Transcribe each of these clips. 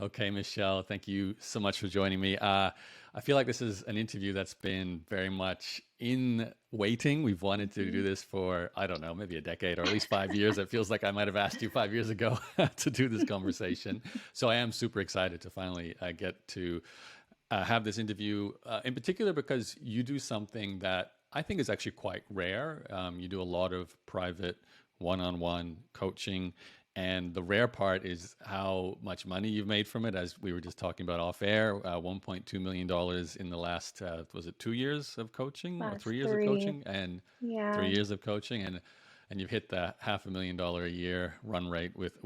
Okay, Michelle, thank you so much for joining me. I feel like this is an interview that's been very much in waiting. We've wanted to do Mhm. this for, I don't know, maybe a decade or at least 5 years. It feels like I might have asked you 5 years ago to do this conversation. So I am super excited to finally get to have this interview, in particular because you do something that I think is actually quite rare. You do a lot of private one on one coaching. And the rare part is how much money you've made from it, as we were just talking about off air. $1.2 million dollars in the last, was it 2 years of coaching or Last 3 years of three. coaching? And Yeah. 3 years of coaching. And you've hit the $500,000 a year run rate with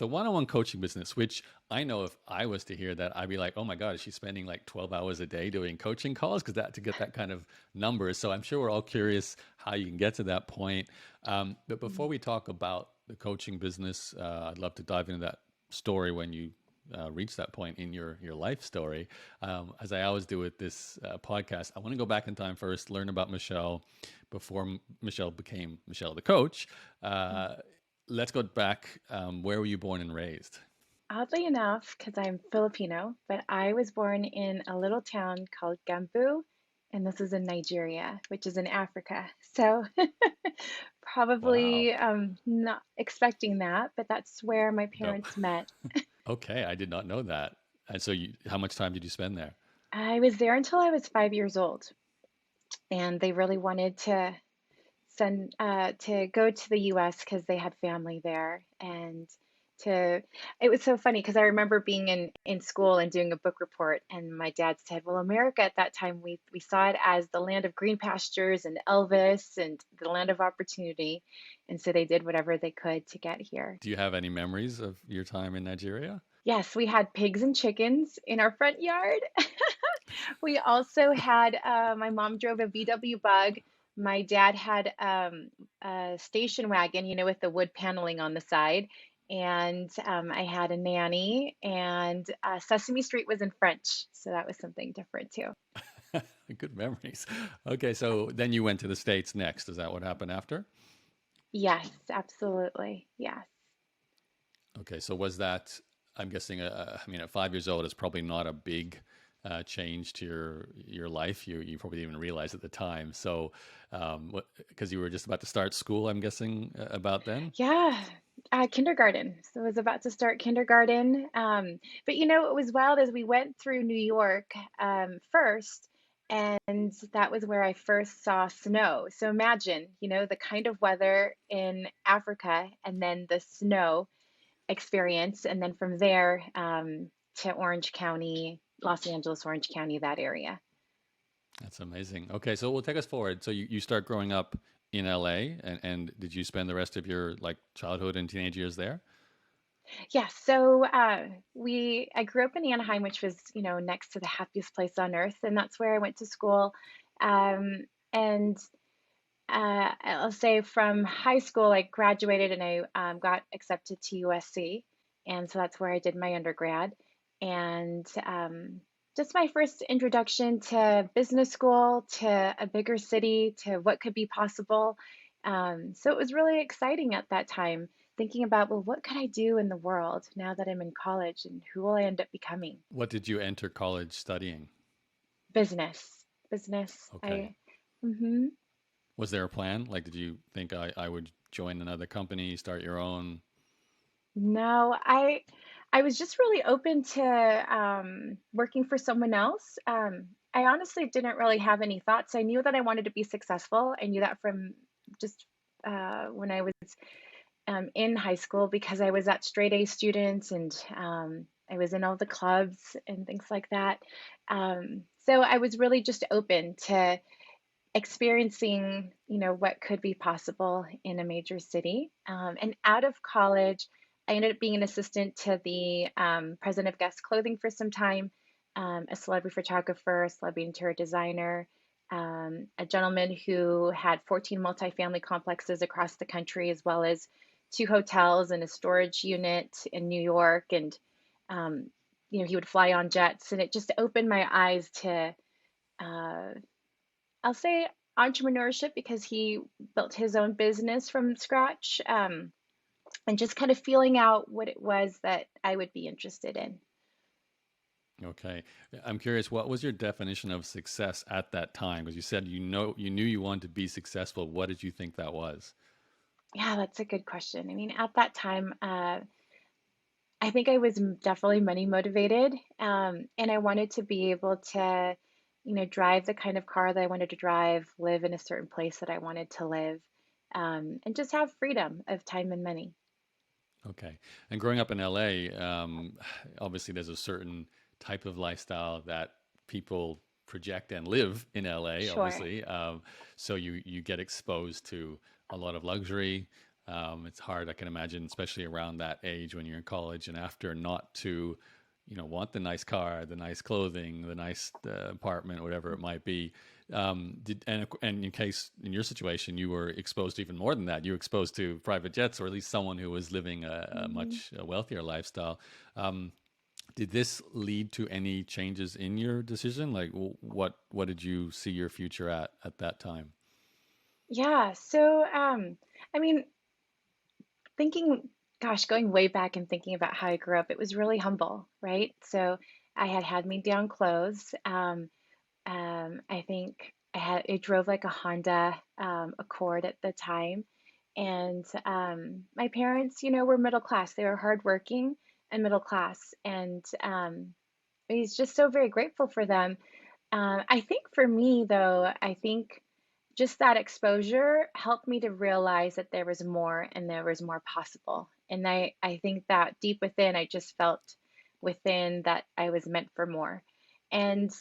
a one-on-one coaching business, which I know if I was to hear that, I'd be like, oh my God, is she spending like 12 hours a day doing coaching calls? Because that to get that kind of numbers. So I'm sure we're all curious how you can get to that point. But before Mhm. we talk about the coaching business, I'd love to dive into that story when you reach that point in your life story. As I always do with this podcast, I want to go back in time first, learn about Michelle before Michelle became Michelle the coach. Mhm. Uh, let's go back. Where were you born and raised? Oddly enough, because I'm Filipino, but I was born in a little town called Gambu, and this is in Nigeria, which is in Africa. So Wow. probably not expecting that, but that's where my No. parents met. Okay, I did not know that. And so, how much time did you spend there? I was there until I was 5 years old, and they really wanted to go to the US because they had family there and to it was so funny because I remember being in school and doing a book report and my dad said, well, America at that time we saw it as the land of green pastures and Elvis and the land of opportunity, and so they did whatever they could to get here. Do you have any memories of your time in Nigeria? Yes, we had pigs and chickens in our front yard. We also had, my mom drove a VW Bug. My dad had a station wagon, with the wood paneling on the side. And I had a nanny, and Sesame Street was in French. So that was something different too. Good memories. Okay, so then you went to the States next. Is that what happened after? Yes, absolutely. Yes. Okay, so was that, I'm guessing, I mean, at 5 years old, it's probably not a big change to your life. You probably didn't even realize at the time. So, what, because you were just about to start school, I'm guessing, about then? Yeah, kindergarten. So I was about to start kindergarten. But it was wild as we went through New York first, and that was where I first saw snow. So imagine, the kind of weather in Africa and then the snow experience. And then from there to Orange County, Los Angeles, Orange County, that area. That's amazing. Okay, so we'll take us forward. So you start growing up in LA, and did you spend the rest of your like childhood and teenage years there? Yeah, so I grew up in Anaheim, which was, next to the happiest place on earth, and that's where I went to school. And I'll say from high school, I graduated and I got accepted to USC, and so that's where I did my undergrad. And just my first introduction to business school, to a bigger city, to what could be possible. So it was really exciting at that time, thinking about, well, what could I do in the world now that I'm in college, and who will I end up becoming? What did you enter college studying? Business, business. Okay. Hmm. Was there a plan? Like, did you think I would join another company, start your own? No, I was just really open to working for someone else. I honestly didn't really have any thoughts. I knew that I wanted to be successful. I knew that from just when I was in high school because I was at straight A students and I was in all the clubs and things like that. So I was really just open to experiencing, what could be possible in a major city. And out of college, I ended up being an assistant to the president of Guest Clothing for some time, a celebrity photographer, a celebrity interior designer, a gentleman who had 14 multifamily complexes across the country, as well as two hotels and a storage unit in New York. And, um, he would fly on jets, and it just opened my eyes to uh, I'll say entrepreneurship because he built his own business from scratch, and just kind of feeling out what it was that I would be interested in. Okay. I'm curious, what was your definition of success at that time? Because you said you knew you wanted to be successful. What did you think that was? Yeah, that's a good question. I mean, at that time, I think I was definitely money motivated, and I wanted to be able to, drive the kind of car that I wanted to drive, live in a certain place that I wanted to live, and just have freedom of time and money. Okay. And growing up in LA, obviously there's a certain type of lifestyle that people project and live in LA, Sure. obviously. So you get exposed to a lot of luxury. It's hard, I can imagine, especially around that age when you're in college and after, not to, want the nice car, the nice clothing, the nice apartment, whatever it might be. And in case in your situation you were exposed to even more than that, you were exposed to private jets, or at least someone who was living a Mhm. much wealthier lifestyle. Um, did this lead to any changes in your decision? Like, what did you see your future at that time? Yeah. So, I mean, thinking, gosh, going way back and thinking about how I grew up, it was really humble, right? So I had hand-me-down clothes. I think I drove like a Honda Accord at the time, and my parents, were middle class. They were hardworking and middle class, and I was just so very grateful for them. I think for me, though, I think just that exposure helped me to realize that there was more and there was more possible. And I think that deep within, I just felt within that I was meant for more. And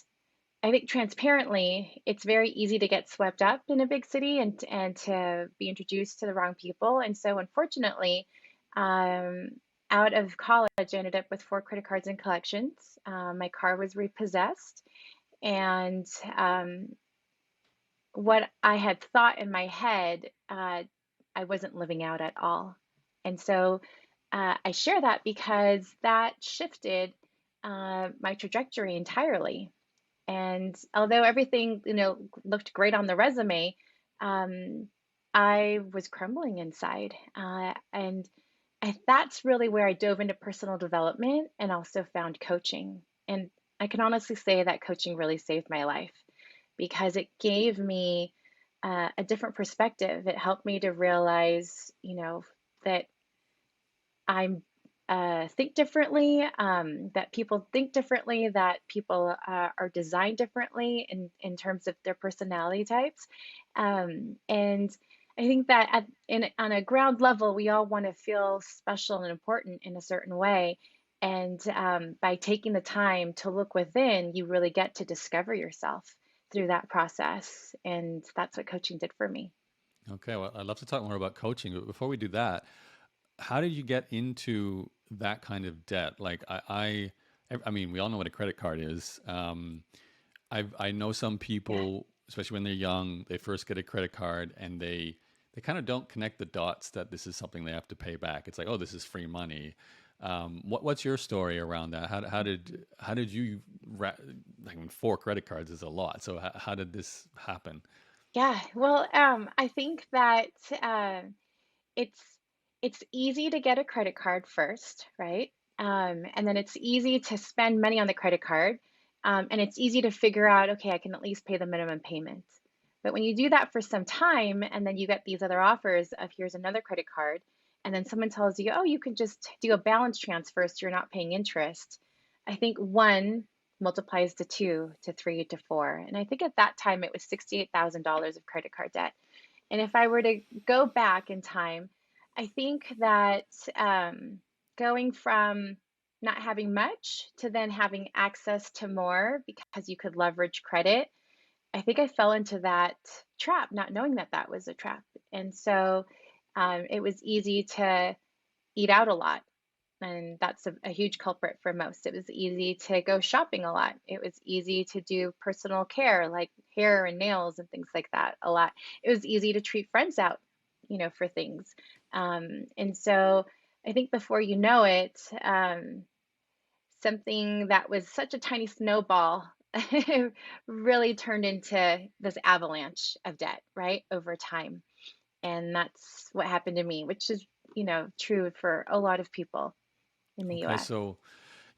I think transparently, it's very easy to get swept up in a big city and to be introduced to the wrong people. And so, unfortunately, um, out of college, I ended up with 4 credit cards and collections. My car was repossessed, and what I had thought in my head, I wasn't living out at all. And so I share that because that shifted my trajectory entirely. And although everything, looked great on the resume, um, I was crumbling inside. And that's really where I dove into personal development and also found coaching. And I can honestly say that coaching really saved my life because it gave me a different perspective. It helped me to realize, that I'm think differently, that people think differently, that people are designed differently in terms of their personality types. And I think that on a ground level, we all want to feel special and important in a certain way. And by taking the time to look within, you really get to discover yourself through that process. And that's what coaching did for me. Okay, well, I'd love to talk more about coaching, but before we do that, how did you get into that kind of debt? Like, I mean, we all know what a credit card is. I know some Yeah. people, especially when they're young, they first get a credit card and they kind of don't connect the dots that this is something they have to pay back. It's like, oh, this is free money. What's your story around that? How did you I mean, 4 credit cards is a lot. So how did this happen? Yeah. Well, I think that it's it's easy to get a credit card first, right? And then it's easy to spend money on the credit card, and it's easy to figure out, okay, I can at least pay the minimum payment. But when you do that for some time, and then you get these other offers of here's another credit card, and then someone tells you, oh, you can just do a balance transfer so you're not paying interest. I think one multiplies to two, to three, to four. And I think at that time it was $68,000 of credit card debt. And if I were to go back in time, I think that going from not having much to then having access to more because you could leverage credit, I think I fell into that trap, not knowing that that was a trap. And so it was easy to eat out a lot. And that's a huge culprit for most. It was easy to go shopping a lot. It was easy to do personal care like hair and nails and things like that a lot. It was easy to treat friends out, for things. And so I think before you know it, something that was such a tiny snowball really turned into this avalanche of debt, right, over time. And that's what happened to me, which is, true for a lot of people in the Okay, US. so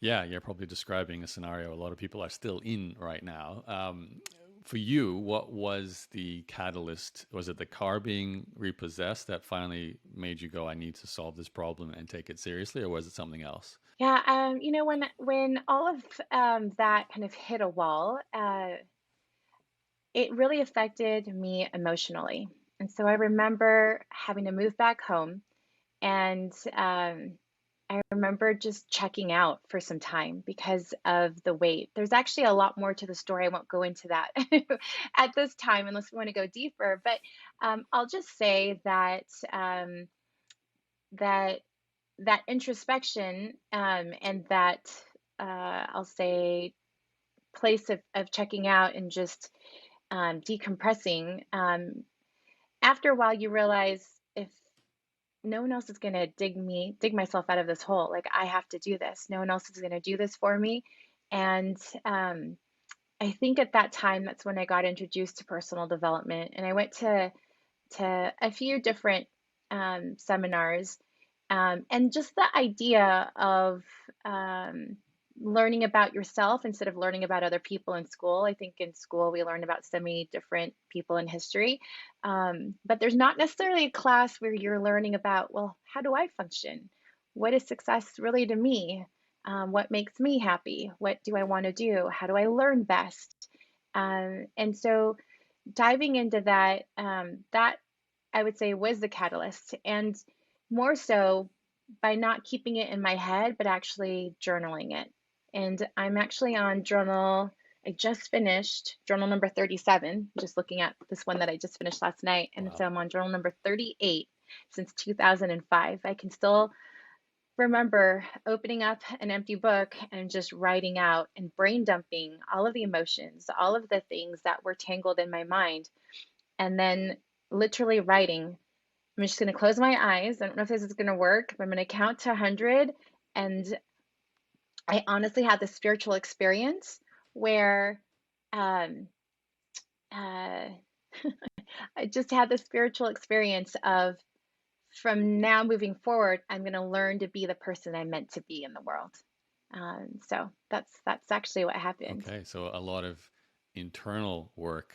Yeah, you're probably describing a scenario a lot of people are still in right now. For you, what was the catalyst? Was it the car being repossessed that finally made you go, I need to solve this problem and take it seriously, or was it something else? Yeah, when all of that kind of hit a wall, it really affected me emotionally. And so I remember having to move back home, and I remember just checking out for some time because of the wait. There's actually a lot more to the story. I won't go into that at this time unless we want to go deeper. But I'll just say that that that introspection and that I'll say place of checking out and just decompressing. After a while, you realize if no one else is going to dig myself out of this hole. Like I have to do this. No one else is going to do this for me. And I think at that time, that's when I got introduced to personal development. And I went to a few different seminars. And just the idea of learning about yourself instead of learning about other people in school. I think in school we learn about so many different people in history, but there's not necessarily a class where you're learning about, well, how do I function? What is success really to me? What makes me happy? What do I want to do? How do I learn best? And so diving into that, that I would say was the catalyst, and more so by not keeping it in my head, but actually journaling it. And I'm actually on I just finished journal number 37, just looking at this one that I just finished last night. And Wow. so I'm on journal number 38 since 2005. I can still remember opening up an empty book and just writing out and brain dumping all of the emotions, all of the things that were tangled in my mind, and then literally writing. I'm just going to close my eyes. I don't know if this is going to work, but I'm going to count to 100. And I honestly had this spiritual experience where um, uh, I just had this spiritual experience of from now moving forward, I'm going to learn to be the person I'm meant to be in the world. So that's actually what happened. Okay, so a lot of internal work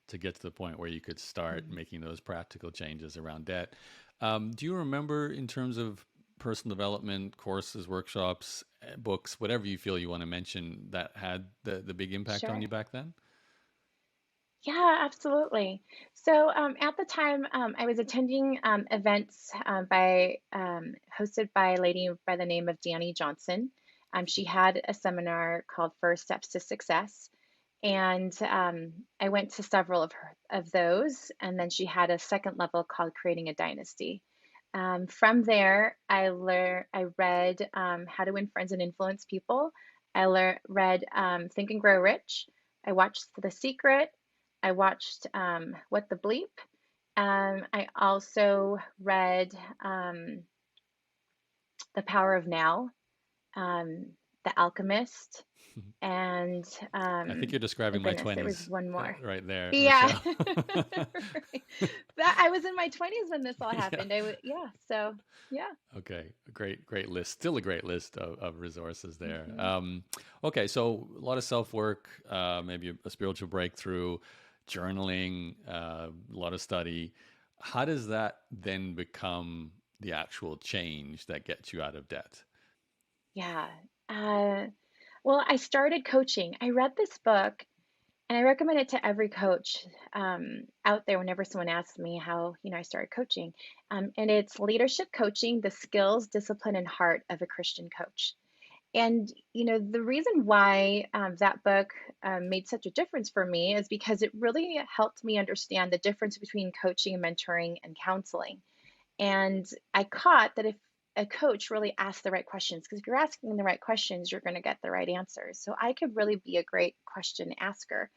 to get to the point where you could start Mhm. making those practical changes around debt. Do you remember, in terms of personal development courses, workshops, books, whatever you feel you want to mention, that had the big impact on Sure. you back then? Yeah, absolutely. So at the time, I was attending events hosted by a lady by the name of Danny Johnson. She had a seminar called First Steps to Success, and I went to several of those. And then she had a second level called Creating a Dynasty. From there, I read How to Win Friends and Influence People. Read Think and Grow Rich. I watched The Secret. I watched What the Bleep. I also read The Power of Now, um, The Alchemist, and I think um, you're oh describing my goodness, there was 20s one more. right there, Yeah, Michelle. right. That I was in my 20s when this all Yeah. happened. Yeah, so yeah. Okay, a great list. Still a great list of resources there. Hmm. Okay, so a lot of self work, maybe a spiritual breakthrough, journaling, a lot of study. How does that then become the actual change that gets you out of debt? Yeah. Uh, well, I started coaching. I read this book, and I recommend it to every coach out there whenever someone asks me how, I started coaching. And it's Leadership Coaching: The Skills, Discipline, and Heart of a Christian Coach. And, the reason why that book made such a difference for me is because it really helped me understand the difference between coaching, mentoring, and counseling. And I caught that if a coach really asked the right questions, because if you're asking the right questions, you're going to get the right answers. So I could really be a great question asker.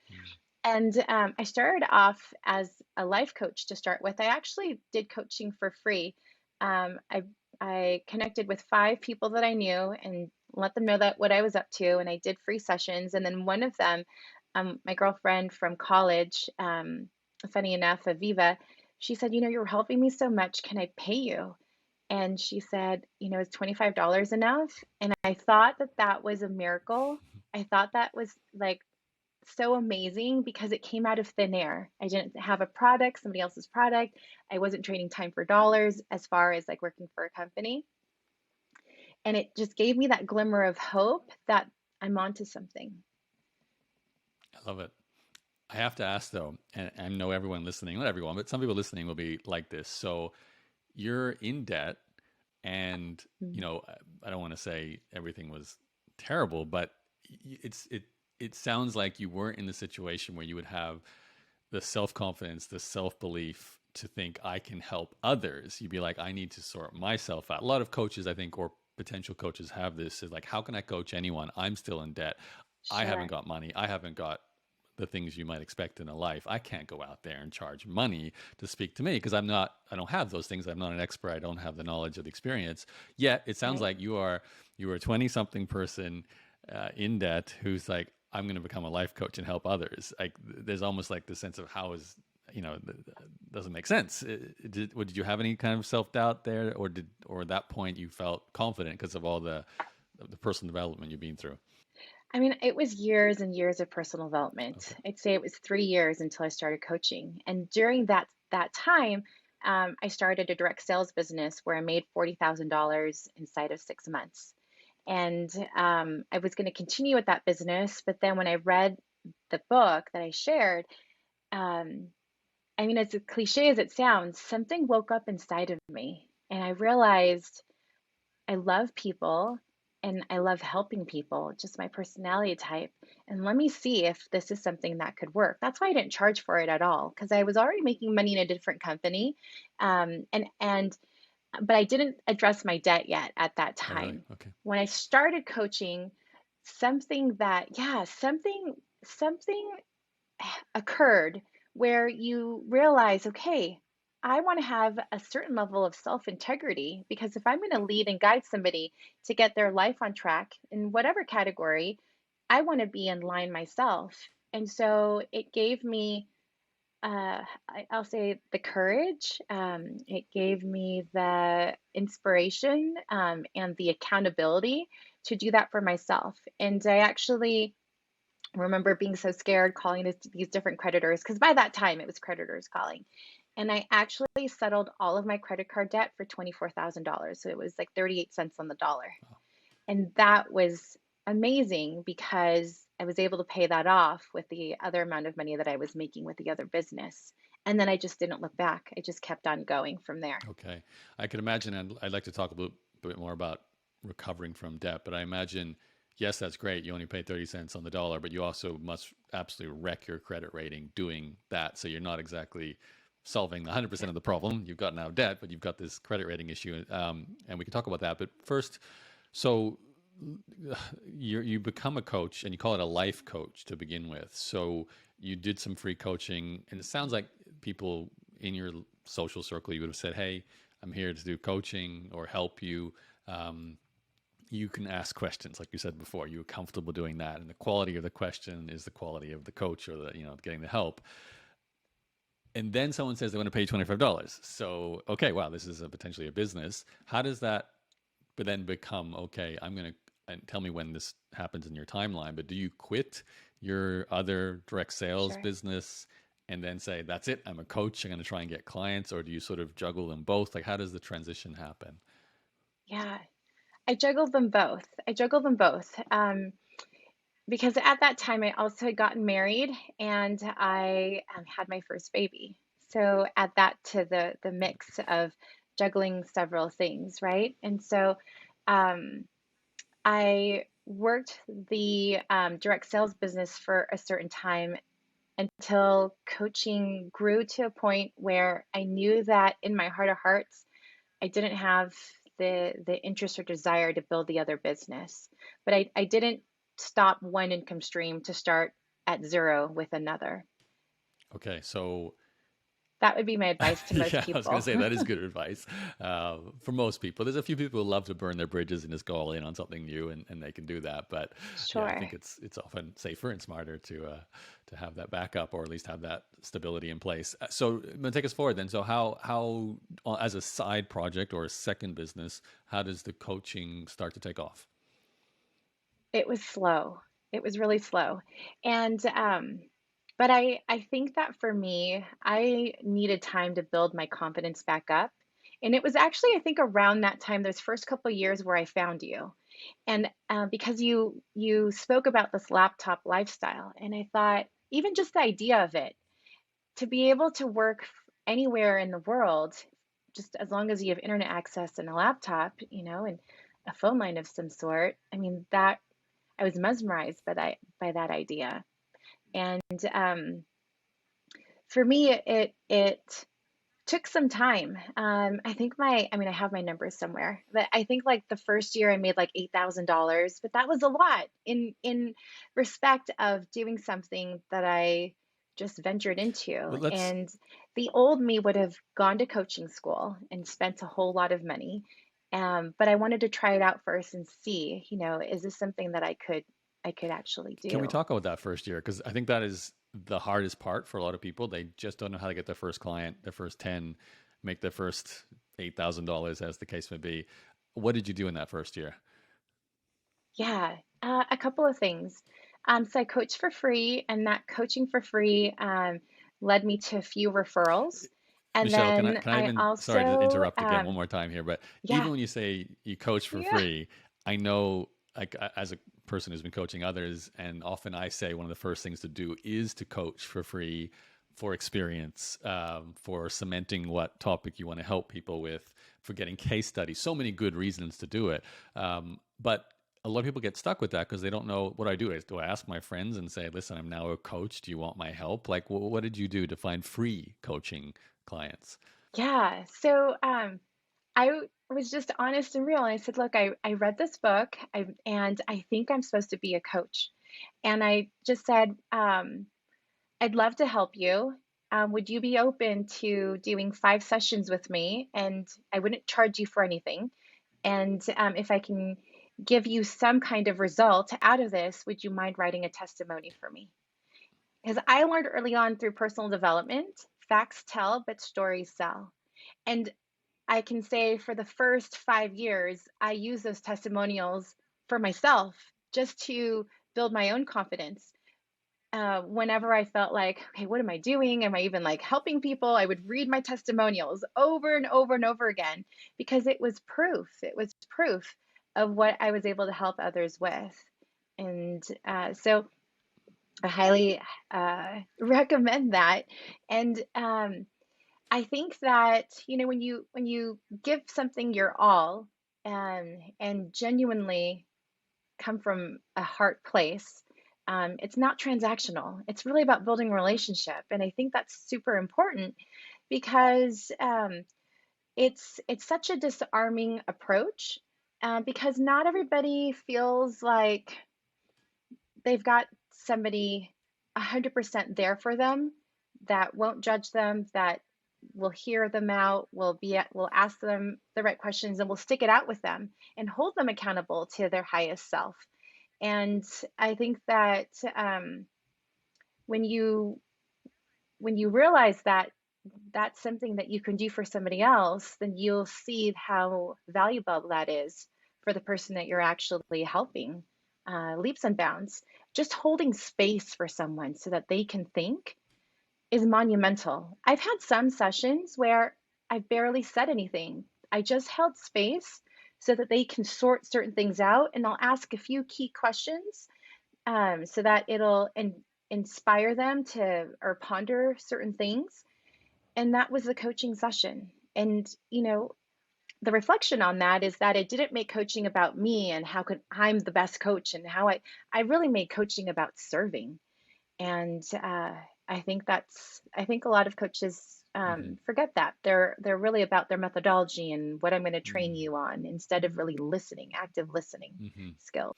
Mm. And I started off as a life coach to start with. I actually did coaching for free. I connected with 5 people that I knew and let them know that what I was up to, and I did free sessions. And then one of them, my girlfriend from college, funny enough, Aviva, she said, "You're helping me so much. Can I pay you?" And she said, is $25 enough? And I thought that that was a miracle. I thought that was like so amazing because it came out of thin air. I didn't have a product, somebody else's product. I wasn't trading time for dollars as far as like working for a company. And it just gave me that glimmer of hope that I'm onto something. I love it. I have to ask though, and I know everyone listening, not everyone, but some people listening will be like this. So you're in debt, and Mm. I don't want to say everything was terrible, but it sounds like you weren't in the situation where you would have the self confidence, the self belief to think I can help others. You'd be like, I need to sort myself out. A lot of coaches, I think, or potential coaches have this is like, how can I coach anyone? I'm still in debt. I haven't Sure. got money. I haven't got the things you might expect in a life. I can't go out there and charge money to speak to me because I don't have those things. I'm not an expert. I don't have the knowledge or the experience. Yet it sounds Right. like you are a 20 something person in debt who's like, I'm going to become a life coach and help others. Like there's almost like the sense of how is, doesn't make sense. Did you have any kind of self doubt there, or at that point you felt confident because of all the personal development you've been through? I mean, it was years and years of personal development. Okay. I'd say it was 3 years until I started coaching. And during that time, I started a direct sales business where I made $40,000 inside of 6 months. And I was going to continue with that business, but then when I read the book that I shared, um, I mean, as cliche as it sounds, something woke up inside of me, and I realized I love people and I love helping people, just my personality type. And let me see if this is something that could work. That's why I didn't charge for it at all because I was already making money in a different company. And but I didn't address my debt yet at that Oh, really? time. Okay. When I started coaching, something occurred where you realize, okay, I want to have a certain level of self integrity because if I'm going to lead and guide somebody to get their life on track in whatever category, I want to be in line myself. And so it gave me, I'll say, the courage. It gave me the inspiration and the accountability to do that for myself. And I actually remember being so scared calling these different creditors because by that time it was creditors calling. And I actually settled all of my credit card debt for $24,000. So it was like 38 cents on the dollar. Wow. And that was amazing because I was able to pay that off with the other amount of money that I was making with the other business. And then I just didn't look back. I just kept on going from there. Okay. I could imagine, and I'd like to talk a bit more about recovering from debt, but I imagine, yes, that's great. You only pay 30 cents on the dollar, but you also must absolutely wreck your credit rating doing that. So you're not exactly solving 100% of the problem. You've got now debt, but you've got this credit rating issue. And we can talk about that. But first, so you become a coach and you call it a life coach to begin with. So you did some free coaching, and it sounds like people in your social circle, you would have said, "Hey, I'm here to do coaching or help you." You can ask questions, like you said before. You're comfortable doing that, and the quality of the question is the quality of the coach or the getting the help. And then someone says they want to pay $25. So okay, wow, this is potentially a business. How does that but then become okay? I'm going to and tell me when this happens in your timeline. But do you quit your other direct sales Sure. business and then say that's it? I'm a coach. I'm going to try and get clients, or do you sort of juggle them both? Like how does the transition happen? Yeah, I juggled them both. I juggled them both. Because at that time I also had gotten married and I had my first baby. So add that to the mix of juggling several things, right? And so um, I worked the direct sales business for a certain time until coaching grew to a point where I knew that in my heart of hearts, I didn't have the interest or desire to build the other business. But I didn't stop one income stream to start at zero with another. Okay, so That would be my advice to most Yeah, I was going to people. say that is good advice for most people. There's a few people who love to burn their bridges and just go all in on something new, and they can do that. But yeah, I Sure. think it's often safer and smarter to have that backup, or at least have that stability in place. So, I'm gonna take us forward then. So, how as a side project or a second business, how does the coaching start to take off? It was slow. It was really slow. And but I think that for me, I needed time to build my confidence back up. And it was actually, I think, around that time, those first couple of years where I found you. And because you spoke about this laptop lifestyle, and I thought even just the idea of it, to be able to work anywhere in the world, just as long as you have internet access and a laptop, and a phone line of some sort. I mean, that I was mesmerized by that idea. And for me, it took some time. I mean, I have my numbers somewhere, but I think like the first year I made like $8,000, but that was a lot in respect of doing something that I just ventured into. Well, let's And the old me would have gone to coaching school and spent a whole lot of money. But I wanted to try it out first and see, is this something that I could actually Can we do? talk about that first year? Because I think that is the hardest part for a lot of people. They just don't know how to get their first client, their first 10, make their first $8,000, as the case may be. What did you do in that first year? Yeah, a couple of things. So I coach for free, and that coaching for free led me to a few referrals. And Michelle, can I then can I I even, sorry to also, interrupt again one more time here, but yeah, even when you say you coach for yeah, free, I know, like, as a person who's been coaching others, and often I say one of the first things to do is to coach for free, for experience, for cementing what topic you want to help people with, for getting case studies. So many good reasons to do it. But a lot of people get stuck with that because they don't know what I do. Do I ask my friends and say, listen, I'm now a coach. Do you want my help? Like, what did you do to find free coaching clients? yeah. So was just honest and real. And I said, look, I read this book, and I think I'm supposed to be a coach. And I just said, I'd love to help you. Would you be open to doing 5 sessions with me? And I wouldn't charge you for anything. And if I can give you some kind of result out of this, would you mind writing a testimony for me? Because I learned early on through personal development, facts tell, but stories sell. And I can say for the first 5 years, I used those testimonials for myself just to build my own confidence. Whenever I felt like, okay, what am I doing? Am I even like helping people? I would read my testimonials over and over and over again because it was proof. It was proof of what I was able to help others with. And so I highly recommend that. And I think that, when you give something your all, and genuinely come from a heart place, it's not transactional. It's really about building relationship, and I think that's super important because it's such a disarming approach, because not everybody feels like they've got somebody 100% there for them, that won't judge them, that will hear them out, will ask them the right questions, and will stick it out with them and hold them accountable to their highest self. And I think that when you when you realize that that's something that you can do for somebody else, then you'll see how valuable that is for the person that you're actually helping. Leaps and bounds. Just holding space for someone so that they can think is monumental. I've had some sessions where I barely said anything. I just held space so that they can sort certain things out, and I'll ask a few key questions, so that it'll inspire them to or ponder certain things. And that was the coaching session. And the reflection on that is that it didn't make coaching about me and how could I'm the best coach, and how I really made coaching about serving. And I think a lot of coaches Hmm. forget that they're really about their methodology and what I'm going to train you on, instead of really listening, active listening Hmm. skills.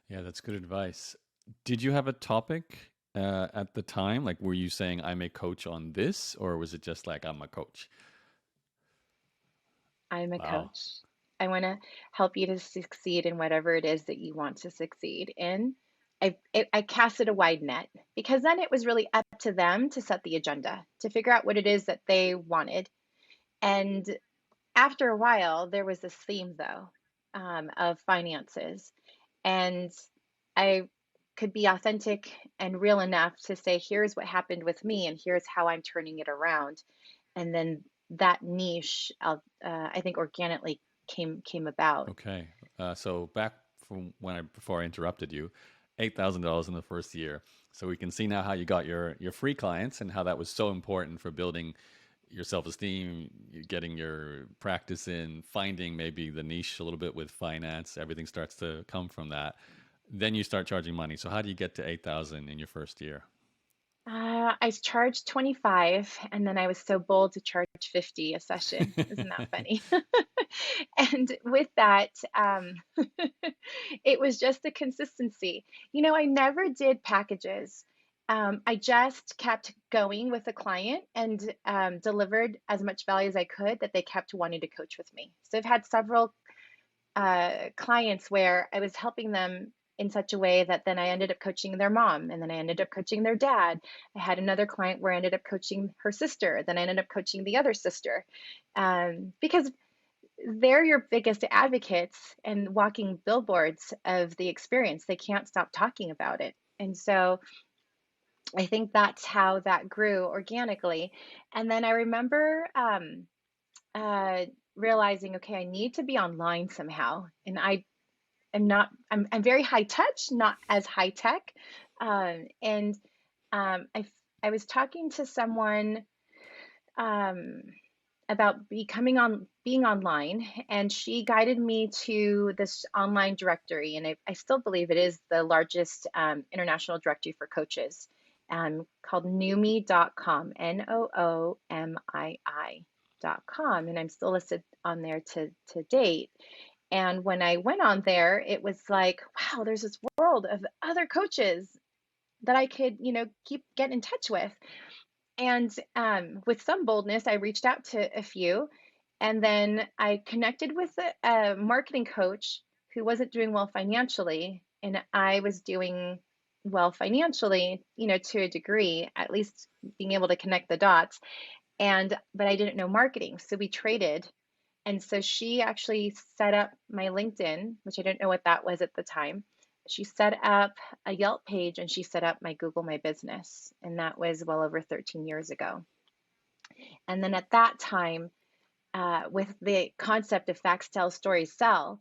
Yeah, that's good advice. Did you have a topic at the time? Like, were you saying I'm a coach on this, or was it just like I'm a coach? I'm a Wow. coach. I want to help you to succeed in whatever it is that you want to succeed in. I casted a wide net because then it was really up to them to set the agenda, to figure out what it is that they wanted. And after a while, there was this theme, though, of finances. And I could be authentic and real enough to say, here's what happened with me, and here's how I'm turning it around. And then that niche, I think, organically came about. Okay. So back from when before I interrupted you, $8,000 in the first year. So we can see now how you got your free clients and how that was so important for building your self-esteem, getting your practice in, finding maybe the niche a little bit with finance. Everything starts to come from that. Then you start charging money. So how do you get to 8,000 in your first year? I charged 25 and then I was so bold to charge 50 a session. Isn't that funny? And with that, it was just the consistency. I never did packages. I just kept going with the client and delivered as much value as I could that they kept wanting to coach with me. So I've had several clients where I was helping them in such a way that then I ended up coaching their mom, and then I ended up coaching their dad. I had another client where I ended up coaching her sister, then I ended up coaching the other sister, because they're your biggest advocates and walking billboards of the experience. They can't stop talking about it. And so I think that's how that grew organically. And then I remember uh, realizing, okay, I need to be online somehow. And I'm very high touch, not as high tech. And I was talking to someone um, about being online, and she guided me to this online directory. And I still believe it is the largest international directory for coaches, called Noomi.com, Noomii.com. And I'm still listed on there to date. And when I went on there, it was like, wow, there's this world of other coaches that I could, keep getting in touch with. And with some boldness, I reached out to a few, and then I connected with a marketing coach who wasn't doing well financially, and I was doing well financially, to a degree, at least being able to connect the dots. But I didn't know marketing, so we traded. And so she actually set up my LinkedIn, which I didn't know what that was at the time. She set up a Yelp page and she set up my Google My Business. And that was well over 13 years ago. And then at that time, with the concept of facts tell, stories sell,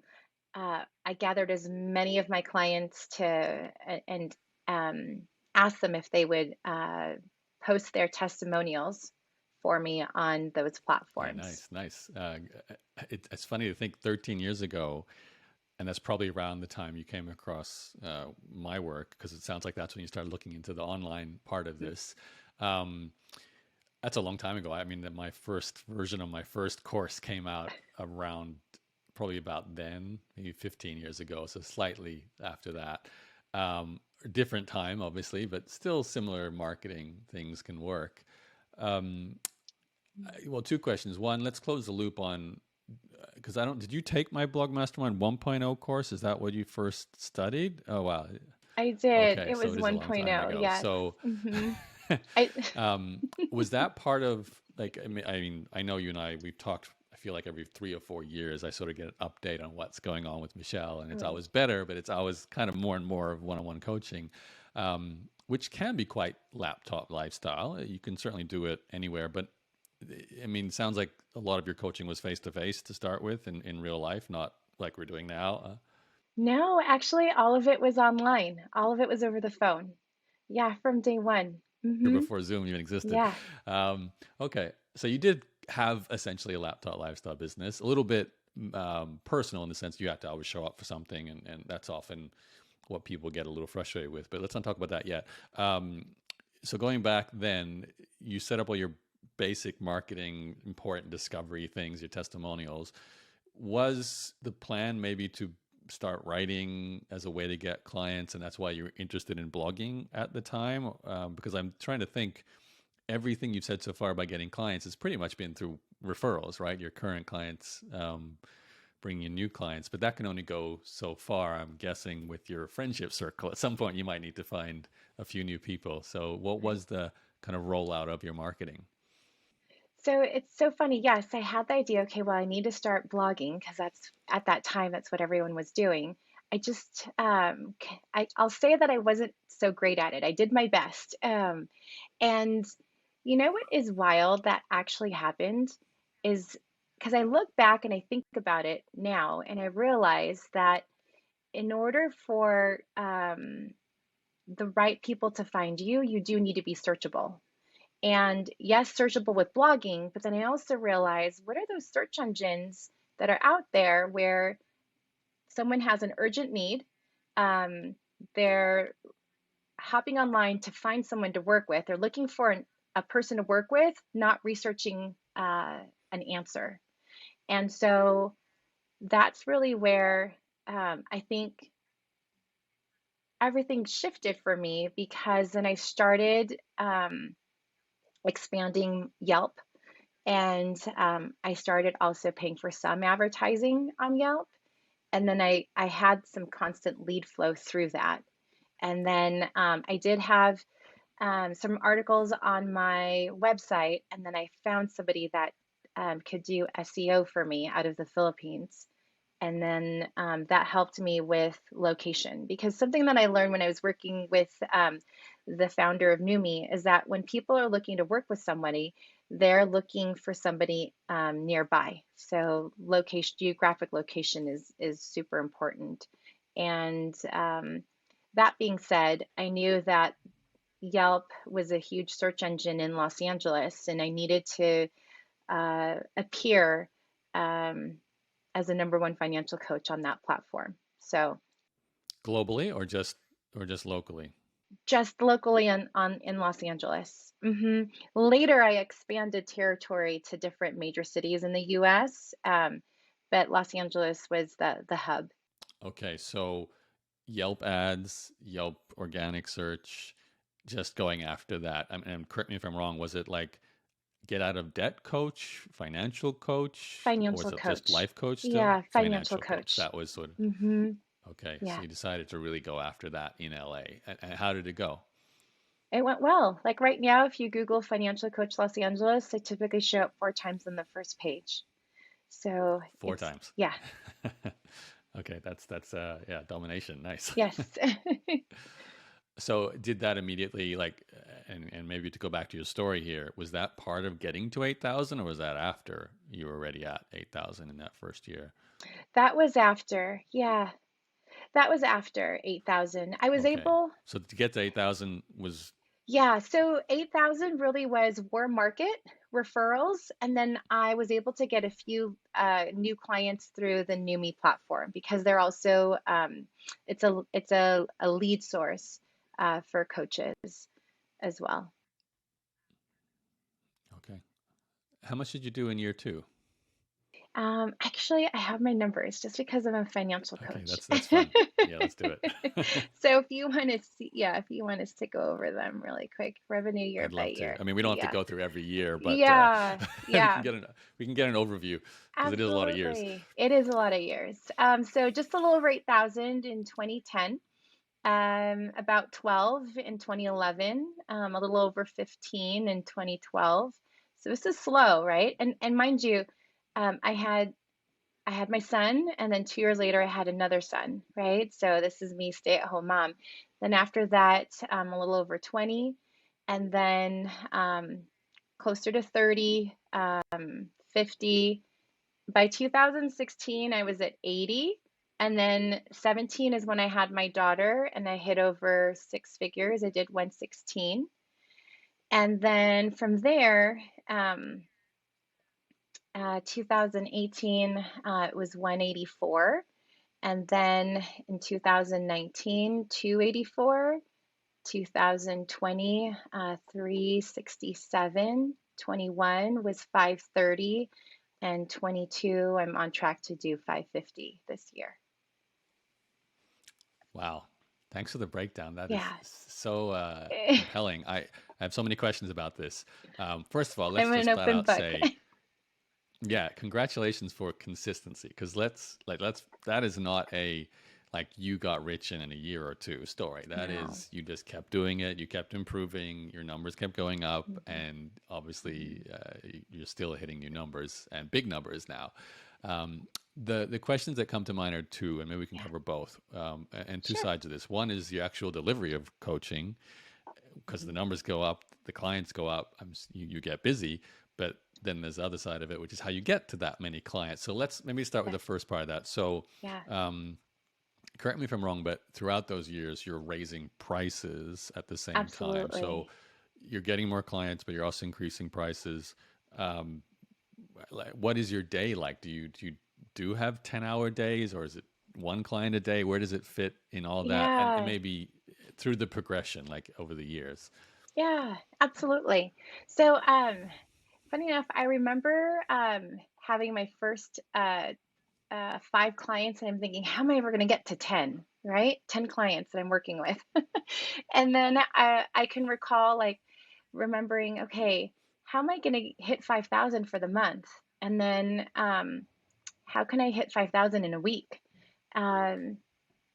I gathered as many of my clients and asked them if they would post their testimonials for me on those Yeah, platforms. nice, nice. It's funny to think 13 years ago, and that's probably around the time you came across my work, because it sounds like that's when you started looking into the online part of this. Um, that's a long time ago. I mean, that my first version of my first course came out around probably about then, maybe 15 years ago, so slightly after that. Different time, obviously, but still similar marketing things can work. Um, well, two questions. One, let's close the loop on, because I don't, did you take my Blog Mastermind 1.0 course? Is that what you first studied? Oh, wow. I did. Okay. It So was it is a long time 1.0. ago. Yes. So, Hmm. I was that part of, like, I know you and we've talked, I feel like every 3 or 4 years, I sort of get an update on what's going on with Michelle, and it's Right. always better, but it's always kind of more and more of one-on-one coaching, which can be quite laptop lifestyle. You can certainly do it anywhere, but I mean, it sounds like a lot of your coaching was face to face to start with in real life, not like we're doing now. No, actually, all of it was online. All of it was over the phone. Yeah, from day one. Before Zoom even existed. Yeah. Okay, so you did have essentially a laptop lifestyle business, a little bit personal in the sense you have to always show up for something, and that's often what people get a little frustrated with. But let's not talk about that yet. So going back then, you set up all your basic marketing, important discovery things, your testimonials. Was the plan maybe to start writing as a way to get clients, and that's why you're interested in blogging at the time? Because I'm trying to think, everything you've said so far about getting clients has pretty much been through referrals, right? Your current clients bringing in new clients, but that can only go so far. I'm guessing with your friendship circle, at some point you might need to find a few new people. So, what Right. was the kind of rollout of your marketing? So it's so funny. Yes, I had the idea, okay, well, I need to start blogging because that's at that time, that's what everyone was doing. I just, I'll say that I wasn't so great at it. I did my best. And you know what is wild that actually happened is because I look back and I think about it now and I realize that in order for the right people to find you, you do need to be searchable. And yes, searchable with blogging, but then I also realized what are those search engines that are out there where someone has an urgent need? They're hopping online to find someone to work with. They're looking for a person to work with, not researching an answer. And so that's really where I think everything shifted for me because then I started expanding Yelp. And I started also paying for some advertising on Yelp. And then I had some constant lead flow through that. And then I did have some articles on my website. And then I found somebody that could do SEO for me out of the Philippines. And then that helped me with location because something that I learned when I was working with the founder of Numi is that when people are looking to work with somebody, they're looking for somebody nearby. So location, geographic location is super important. And that being said, I knew that Yelp was a huge search engine in Los Angeles, and I needed to appear um, as a number one financial coach on that platform. So Globally or just locally? just locally in Los Angeles. Later, I expanded territory to different major cities in the U.S., but Los Angeles was the hub. Okay, so Yelp ads, Yelp organic search, just going after that. And correct me if I'm wrong, was it like get out of debt coach, financial coach, or was Financial it just coach. life coach still? Yeah, financial Financial coach. coach. That was sort of hmm okay. So Yeah, you decided to really go after that in LA. And how did it go? it went well. Like right now, if you Google financial coach Los Angeles, I typically show up four times on the first page. So Four it's, times. yeah, Okay, that's yeah, domination. Nice. yes. So did that immediately and maybe to go back to your story here, was that part of getting to 8,000 or was that after you were already at 8,000 in that first year? That was after, yeah, that was after 8,000. I was Okay. able, So to get to 8,000 was yeah, so 8,000 really was warm market referrals. And then I was able to get a few new clients through the Numi platform because they're also, it's a lead source for coaches as well. okay. How much did you do in year two? Actually, I have my numbers just because I'm a financial Okay, coach. that's fun. Yeah, let's do it. So if you want to see, yeah, if you want us to go over them really quick, revenue year I'd by love to. year. I mean, we don't have to Yeah. go through every year, but Yeah. we Yeah. can get an overview because it is a lot of years. Absolutely. It is a lot of years. So just a little over 8,000 in 2010, about 12 in 2011, a little over 15 in 2012. So this is slow, right? And mind you, I had my son, and then 2 years later, I had another son, right? So this is me, stay-at-home mom. Then after that, a little over 20, and then closer to 30, 50. By 2016, I was at 80. And then 17 is when I had my daughter, and I hit over six figures. I did 116. And then from there, 2018, it was 184. And then in 2019, 284, 2020, 367, 21 was 530, and 22, I'm on track to do 550 this year. Wow. Thanks for the breakdown. That is Yeah. so compelling. I have so many questions about this. First of all, let's I'm just an flat open out book. say, yeah, congratulations for consistency. Because let's that is not a like you got rich in a year or two story. That No. is you just kept doing it, you kept improving, your numbers kept going up, Mhm. and Mhm. obviously you're still hitting new numbers and big numbers now. Um, the questions that come to mind are two, and maybe we can Yeah. cover both. And two Sure. sides of this. One is the actual delivery of coaching, because the Mhm. numbers go up, the clients go up, you get busy. But then there's the other side of it, which is how you get to that many clients. So let's maybe start with Yes. the first part of that. So Yeah. um, correct me if I'm wrong, but throughout those years, you're raising prices at the same time. So Absolutely. you're getting more clients, but you're also increasing prices. Um, like, what is your day like? Do you have 10-hour days, or is it one client a day? Where does it fit in all that? And Yeah. maybe through the progression, like over the years. Yeah. Absolutely. So, funny enough, I remember having my first 5 clients, and I'm thinking, how am I ever going to get to 10, right? 10 clients that I'm working with. And then I can recall like remembering, okay, how am I going to hit 5,000 for the month? And then how can I hit 5,000 in a week? Um,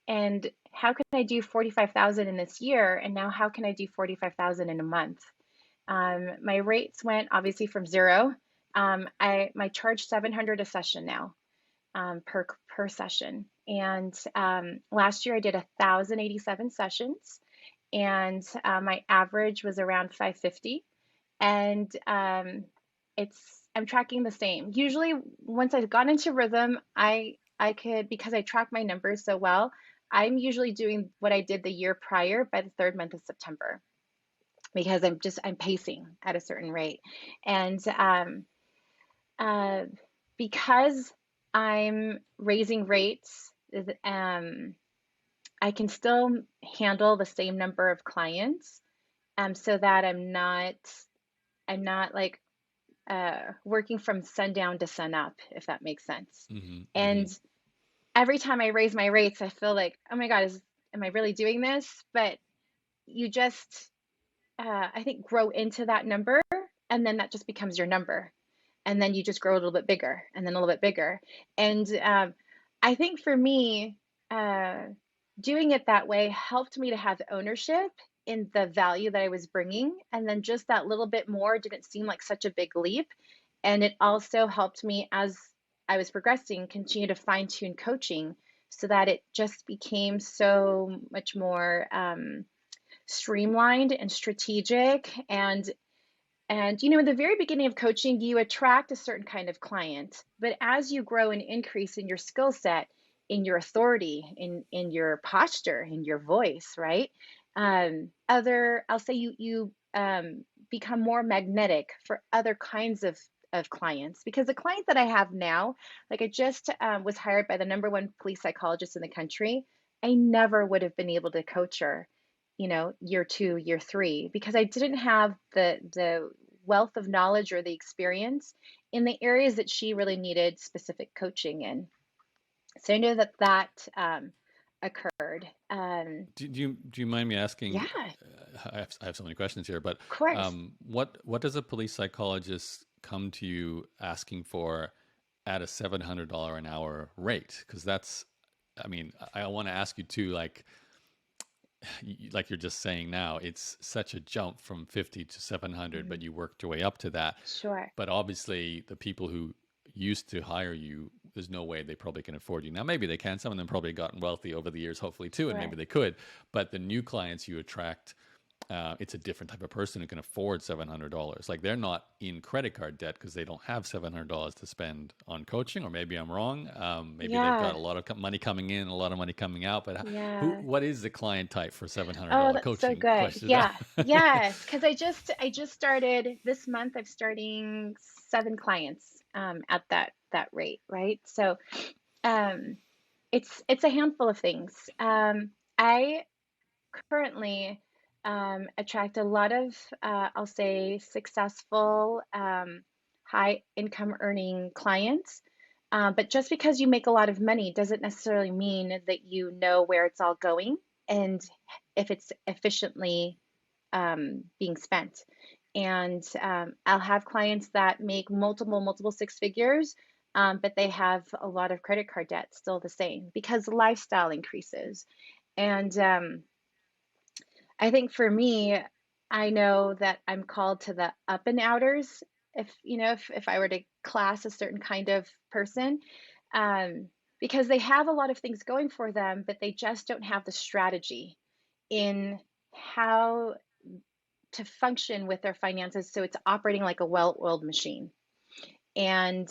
and how can I do 45,000 in this year? And now how can I do 45,000 in a month? My rates went obviously from zero. I my charge 700 a session now, per session. And last year I did 1,087 sessions, and my average was around 550. And I'm tracking the same. Usually, once I've got into rhythm, I could, because I track my numbers so well. I'm usually doing what I did the year prior by the third month of September, because I'm pacing at a certain rate. And uh, because I'm raising rates, um, I can still handle the same number of clients, so that I'm not like working from sundown to sun up, if that makes sense. Hmm. And Hmm. every time I raise my rates, I feel like, oh my God, am I really doing this? But you just, I think, grow into that number, and then that just becomes your number. And then you just grow a little bit bigger, and then a little bit bigger. And I think for me, uh, doing it that way helped me to have ownership in the value that I was bringing. And then just that little bit more didn't seem like such a big leap. And it also helped me, as I was progressing, continue to fine tune coaching, so that it just became so much more streamlined and strategic. And in the very beginning of coaching, you attract a certain kind of client, but as you grow and increase in your skill set, in your authority, in your posture, in your voice, right? I'll say you become more magnetic for other kinds of clients, because the client that I have now, like, I just was hired by the number one police psychologist in the country. I never would have been able to coach her, year two, year three, because I didn't have the wealth of knowledge or the experience in the areas that she really needed specific coaching in. So I know that occurred. Do you mind me asking? Yeah, of I have so many questions here, but course. what does a police psychologist come to you asking for at a $700 an hour rate? Because I mean, I want to ask you too, like you're just saying now, it's such a jump from 50 to 700, Mhm. but you worked your way up to that. Sure. But obviously, the people who used to hire you, there's no way they probably can afford you. Now, maybe they can. Some of them probably gotten wealthy over the years, hopefully too, and maybe Sure. they could. But the new clients you attract, it's a different type of person who can afford $700. Like they're not in credit card debt because they don't have $700 to spend on coaching. Or maybe I'm wrong. Maybe they've got Yeah. a lot of money coming in, a lot of money coming out. But Yeah. what is the client type for seven hundred Oh, dollar that's so coaching? good. Question. Yeah. Yes, because I just started this month. I'm starting 7 clients at that rate, right? So um, it's a handful of things. I currently attract a lot of, I'll say, successful, high income earning clients. But just because you make a lot of money doesn't necessarily mean that you know where it's all going and if it's efficiently being spent. And I'll have clients that make multiple six figures, but they have a lot of credit card debt still the same because lifestyle increases. And I think for me, I know that I'm called to the up and outers. If you know, if I were to class a certain kind of person, um, because they have a lot of things going for them, but they just don't have the strategy in how to function with their finances so it's operating like a well-oiled machine. And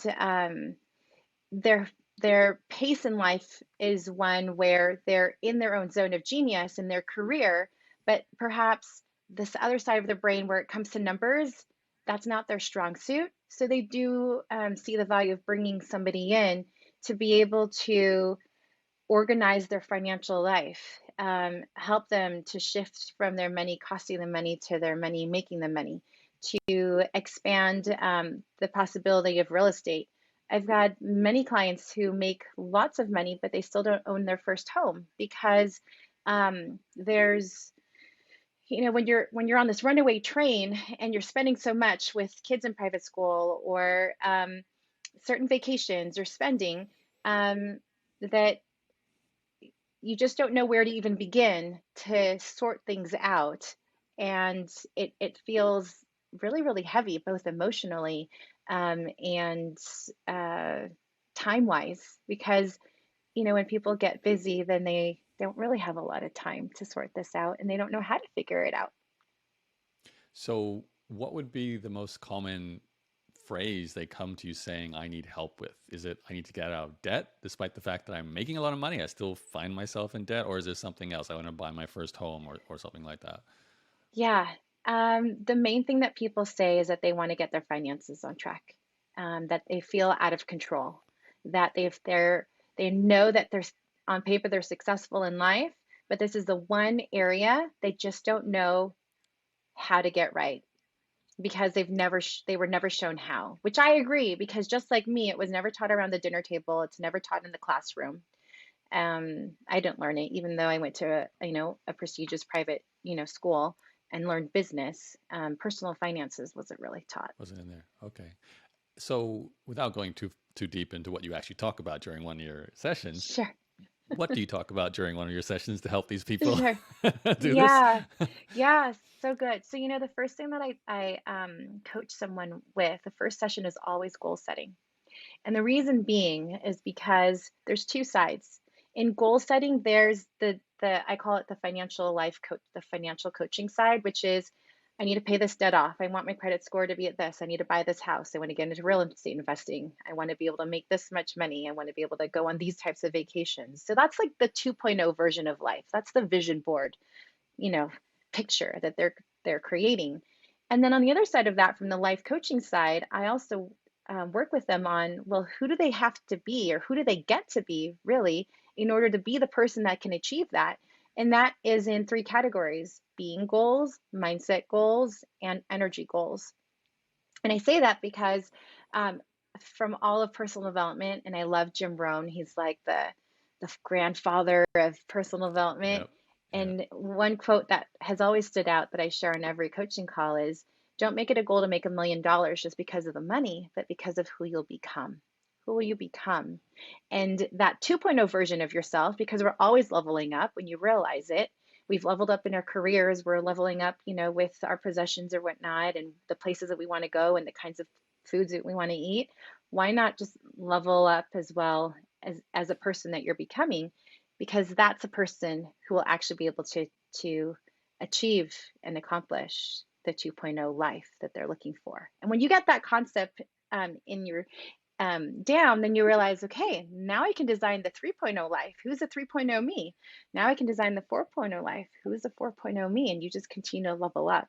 their their pace in life is one where they're in their own zone of genius in their career, but perhaps this other side of the brain where it comes to numbers, that's not their strong suit. So they do see the value of bringing somebody in to be able to organize their financial life, help them to shift from their money costing them money to their money making them money, to expand the possibility of real estate. I've had many clients who make lots of money, but they still don't own their first home because there's when you're on this runaway train and you're spending so much with kids in private school or certain vacations or spending that you just don't know where to even begin to sort things out. And it feels really heavy, both emotionally and time wise, because, when people get busy, then they don't really have a lot of time to sort this out and they don't know how to figure it out. So, what would be the most common phrase they come to you saying, I need help with? Is it, I need to get out of debt, despite the fact that I'm making a lot of money? I still find myself in debt. Or is there something else? I want to buy my first home or something like that? Yeah. The main thing that people say is that they want to get their finances on track, that they feel out of control, that they know that they're on paper they're successful in life, but this is the one area they just don't know how to get right because they were never shown how. Which I agree, because just like me, it was never taught around the dinner table. It's never taught in the classroom. I didn't learn it, even though I went to a prestigious private school and learned business. Personal finances wasn't really taught. Wasn't in there. Okay. So, without going too deep into what you actually talk about during one of your sessions, Sure, what do you talk about during one of your sessions to help these people sure. do this? Yeah, yeah, so good. So the first thing that I coach someone with, the first session is always goal setting. And the reason being is because there's two sides. In goal setting, there's the I call it the financial life coach, the financial coaching side, which is I need to pay this debt off. I want my credit score to be at this. I need to buy this house. I want to get into real estate investing. I want to be able to make this much money. I want to be able to go on these types of vacations. So that's like the 2.0 version of life. That's the vision board, you know, picture that they're creating. And then on the other side of that, from the life coaching side, I also work with them on, well, who do they have to be, or who do they get to be really in order to be the person that can achieve that? And that is in three categories: being goals, mindset goals, and energy goals. And I say that because um, from all of personal development, and I love Jim Rohn, he's like the grandfather of personal development. Yep. Yeah. And one quote that has always stood out that I share on every coaching call is, don't make it a goal to make $1 million just because of the money, but because of who you'll become. Who will you become? And that 2.0 version of yourself, because we're always leveling up when you realize it. We've leveled up in our careers, we're leveling up, with our possessions or whatnot, and the places that we want to go and the kinds of foods that we want to eat. Why not just level up as well as a person that you're becoming? Because that's a person who will actually be able to achieve and accomplish the 2.0 life that they're looking for. And when you get that concept in your down, then you realize, okay, now I can design the 3.0 life. Who's the 3.0 me? Now I can design the 4.0 life. Who's the 4.0 me? And you just continue to level up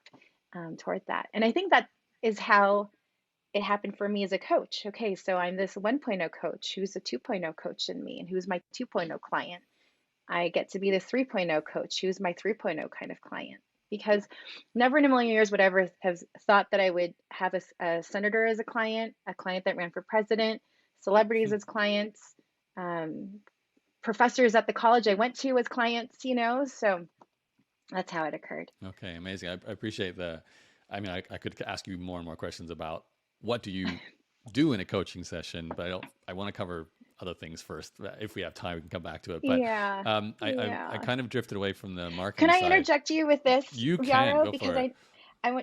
toward that. And I think that is how it happened for me as a coach. Okay, so I'm this 1.0 coach. Who's the 2.0 coach in me? And who's my 2.0 client? I get to be the 3.0 coach. Who's my 3.0 kind of client? Because never in a million years would I ever have thought that I would have a senator as a client that ran for president, celebrities as clients, um, professors at the college I went to as clients, so that's how it occurred. Okay, amazing. I appreciate the. I mean, I could ask you more and more questions about what do you do in a coaching session, but I want to cover other things first. If we have time, we can come back to it. But Yeah, I yeah. kind of drifted away from the Can marketing I side. interject you with this, You can Yaro? go Because for it.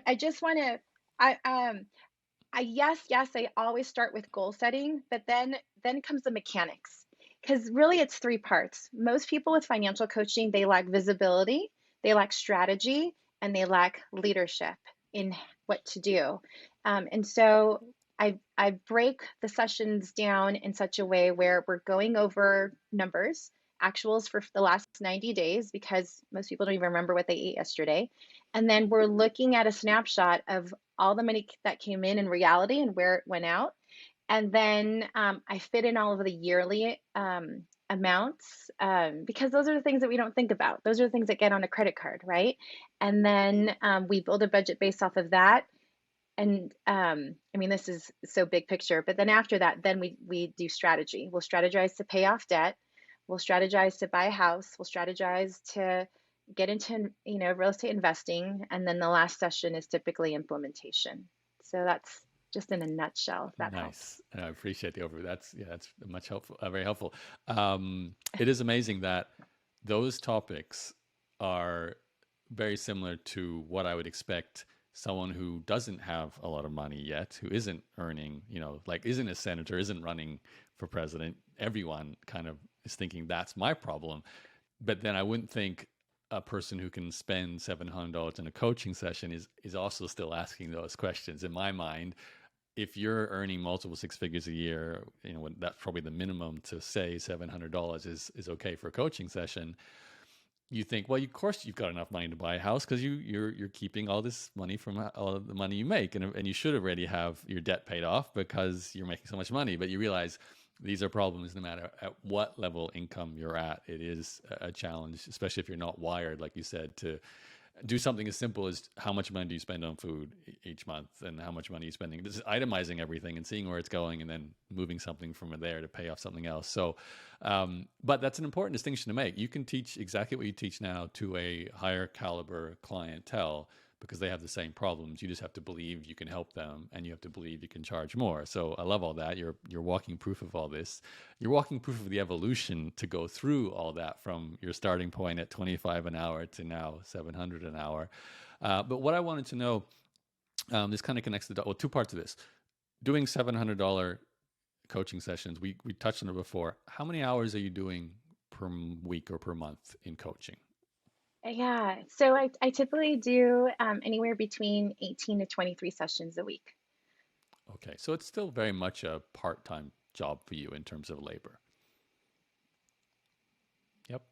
I just want to, I, yes, I always start with goal setting, but then comes the mechanics. Because really it's three parts. Most people with financial coaching, they lack visibility, they lack strategy, and they lack leadership in what to do. And so I break the sessions down in such a way where we're going over numbers, actuals for the last 90 days, because most people don't even remember what they ate yesterday. And then we're looking at a snapshot of all the money that came in reality and where it went out. And then I fit in all of the yearly amounts, because those are the things that we don't think about. Those are the things that get on a credit card, right? And then we build a budget based off of that. And I mean, this is so big picture, but then after that, then we do strategy. We'll strategize to pay off debt. We'll strategize to buy a house. We'll strategize to get into, real estate investing. And then the last session is typically implementation. So that's just in a nutshell, if that helps. Nice. I appreciate the overview. That's much helpful, very helpful. It is amazing that those topics are very similar to what I would expect someone who doesn't have a lot of money yet, who isn't earning, like isn't a senator, isn't running for president. Everyone kind of is thinking that's my problem. But then I wouldn't think a person who can spend $700 in a coaching session is also still asking those questions. In my mind, if you're earning multiple six figures a year, that's probably the minimum to say $700 is okay for a coaching session. You think, well, of course you've got enough money to buy a house because you're keeping all this money from all of the money you make, and you should already have your debt paid off because you're making so much money. But you realize these are problems no matter at what level income you're at. It is a challenge, especially if you're not wired, like you said, to do something as simple as how much money do you spend on food each month and how much money you're spending, just itemizing everything and seeing where it's going and then moving something from there to pay off something else. So but that's an important distinction to make. You can teach exactly what you teach now to a higher caliber clientele because they have the same problems. You just have to believe you can help them, and you have to believe you can charge more. So I love all that. You're walking proof of all this. You're walking proof of the evolution to go through all that from your starting point at 25 an hour to now 700 an hour. But what I wanted to know, this kind of connects two parts of this. Doing $700 coaching sessions, we touched on it before. How many hours are you doing per week or per month in coaching? Yeah, so I typically do anywhere between 18 to 23 sessions a week. Okay, so it's still very much a part-time job for you in terms of labor. Yep.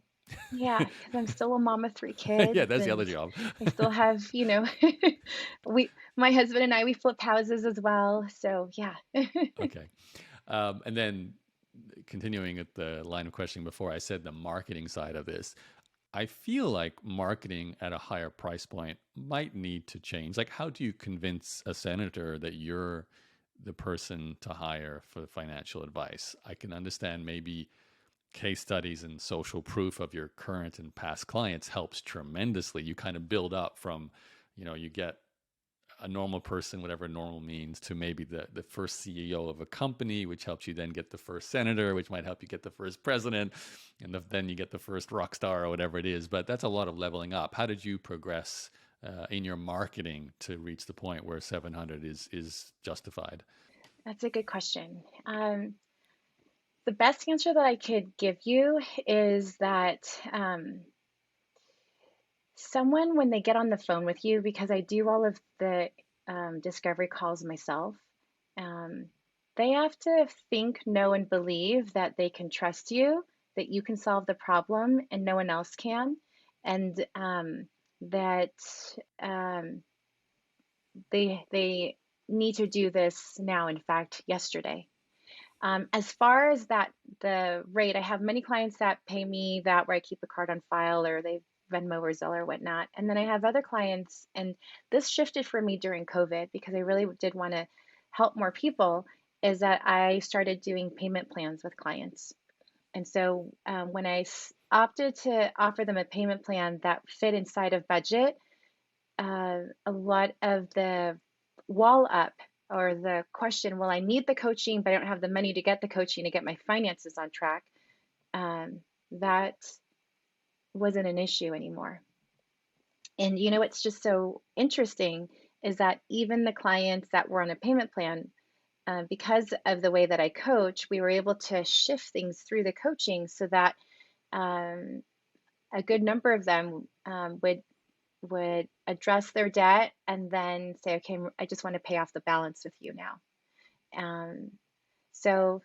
Yeah, because I'm still a mom of three Yeah, kids, that's the other and job. I still have, my husband and I, we flip houses as well. So yeah. Okay. And then continuing at the line of questioning before, I said the marketing side of this. I feel like marketing at a higher price point might need to change. Like, how do you convince a senator that you're the person to hire for financial advice? I can understand maybe case studies and social proof of your current and past clients helps tremendously. You kind of build up from, you get a normal person, whatever normal means, to maybe the first CEO of a company, which helps you then get the first senator, which might help you get the first president, and then you get the first rock star or whatever it is. But that's a lot of leveling up. How did you progress in your marketing to reach the point where 700 is justified? That's a good question. The best answer that I could give you is that someone, when they get on the phone with you, because I do all of the discovery calls myself, um, they have to think, know, and believe that they can trust you, that you can solve the problem and no one else can, and that um, they need to do this now, in fact, yesterday. As far as that, the rate, I have many clients that pay me that where I keep a card on file or they Venmo or Zelle or whatnot. And then I have other clients, and this shifted for me during COVID because I really did want to help more people. is that I started doing payment plans with clients. And so when opted to offer them a payment plan that fit inside of budget, a lot of the wall up or the question, well, I need the coaching, but I don't have the money to get the coaching to get my finances on track, that wasn't an issue anymore. And you know what's just so interesting is that even the clients that were on a payment plan, because of the way that I coach, we were able to shift things through the coaching so that um, a good number of them would address their debt and then say, okay, I just want to pay off the balance with you now. So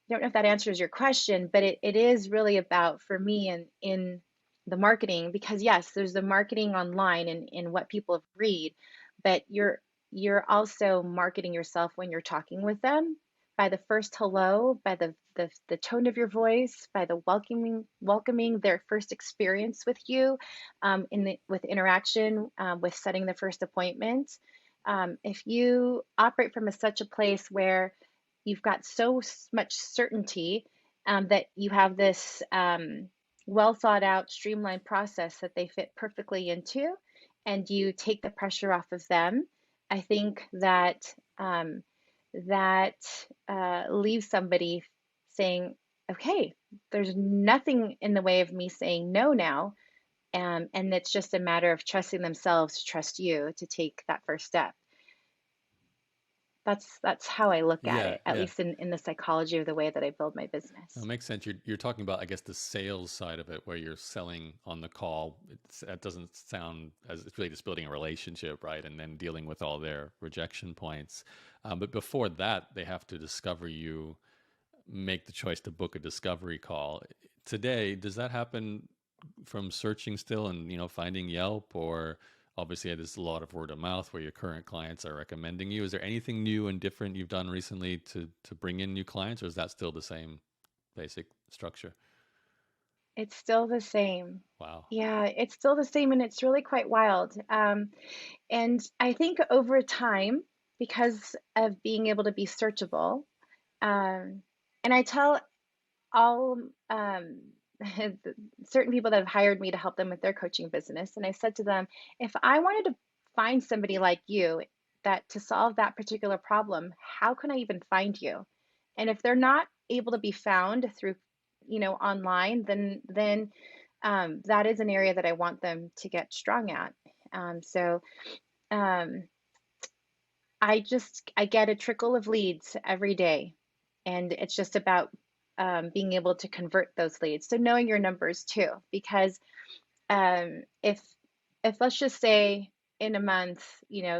I don't know if that answers your question, but it is really about, for me, in the marketing, because yes, there's the marketing online and in what people read, but you're also marketing yourself when you're talking with them by the first hello, by the tone of your voice, by the welcoming their first experience with you, with interaction, with setting the first appointment. If you operate from such a place where you've got so much certainty, that you have this well thought out, streamlined process that they fit perfectly into, and you take the pressure off of them, I think that that leaves somebody saying, okay, there's nothing in the way of me saying no now. And it's just a matter of trusting themselves to trust you to take that first step. That's how I look at Yeah, it, at yeah. least in the psychology of the way that I build my That business. makes sense. You're talking about, I guess, the sales side of it, where you're selling on the call. That doesn't sound as it's really just building a relationship, right? And then dealing with all their rejection points. But before that, they have to discover you, make the choice to book a discovery call. Today, does that happen from searching still and finding Yelp, or obviously there's a lot of word of mouth where your current clients are recommending you? Is there anything new and different you've done recently to bring in new clients, or is that still the same basic structure? It's still the same. Wow. Yeah, it's still the same, and it's really quite wild. And I think over time, because of being able to be searchable, and I tell all certain people that have hired me to help them with their coaching business, and I said to them, if I wanted to find somebody like you that to solve that particular problem, how can I even find you? And if they're not able to be found through, online, then that is an area that I want them to get strong at. So um, I get a trickle of leads every day, and it's just about being able to convert those leads. So knowing your numbers too, because if let's just say in a month,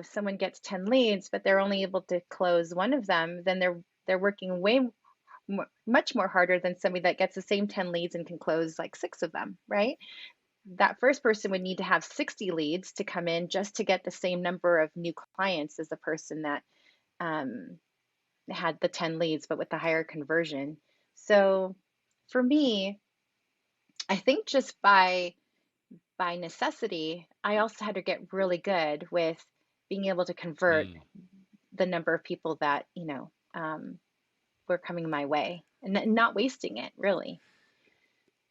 someone gets 10 leads, but they're only able to close one of them, then they're working much more harder than somebody that gets the same 10 leads and can close like six of them, right? That first person would need to have 60 leads to come in just to get the same number of new clients as the person that um, had the 10 leads, but with the higher conversion. So for me, I think just by necessity, I also had to get really good with being able to convert Mm. the number of people that, were coming my way and not wasting it, really.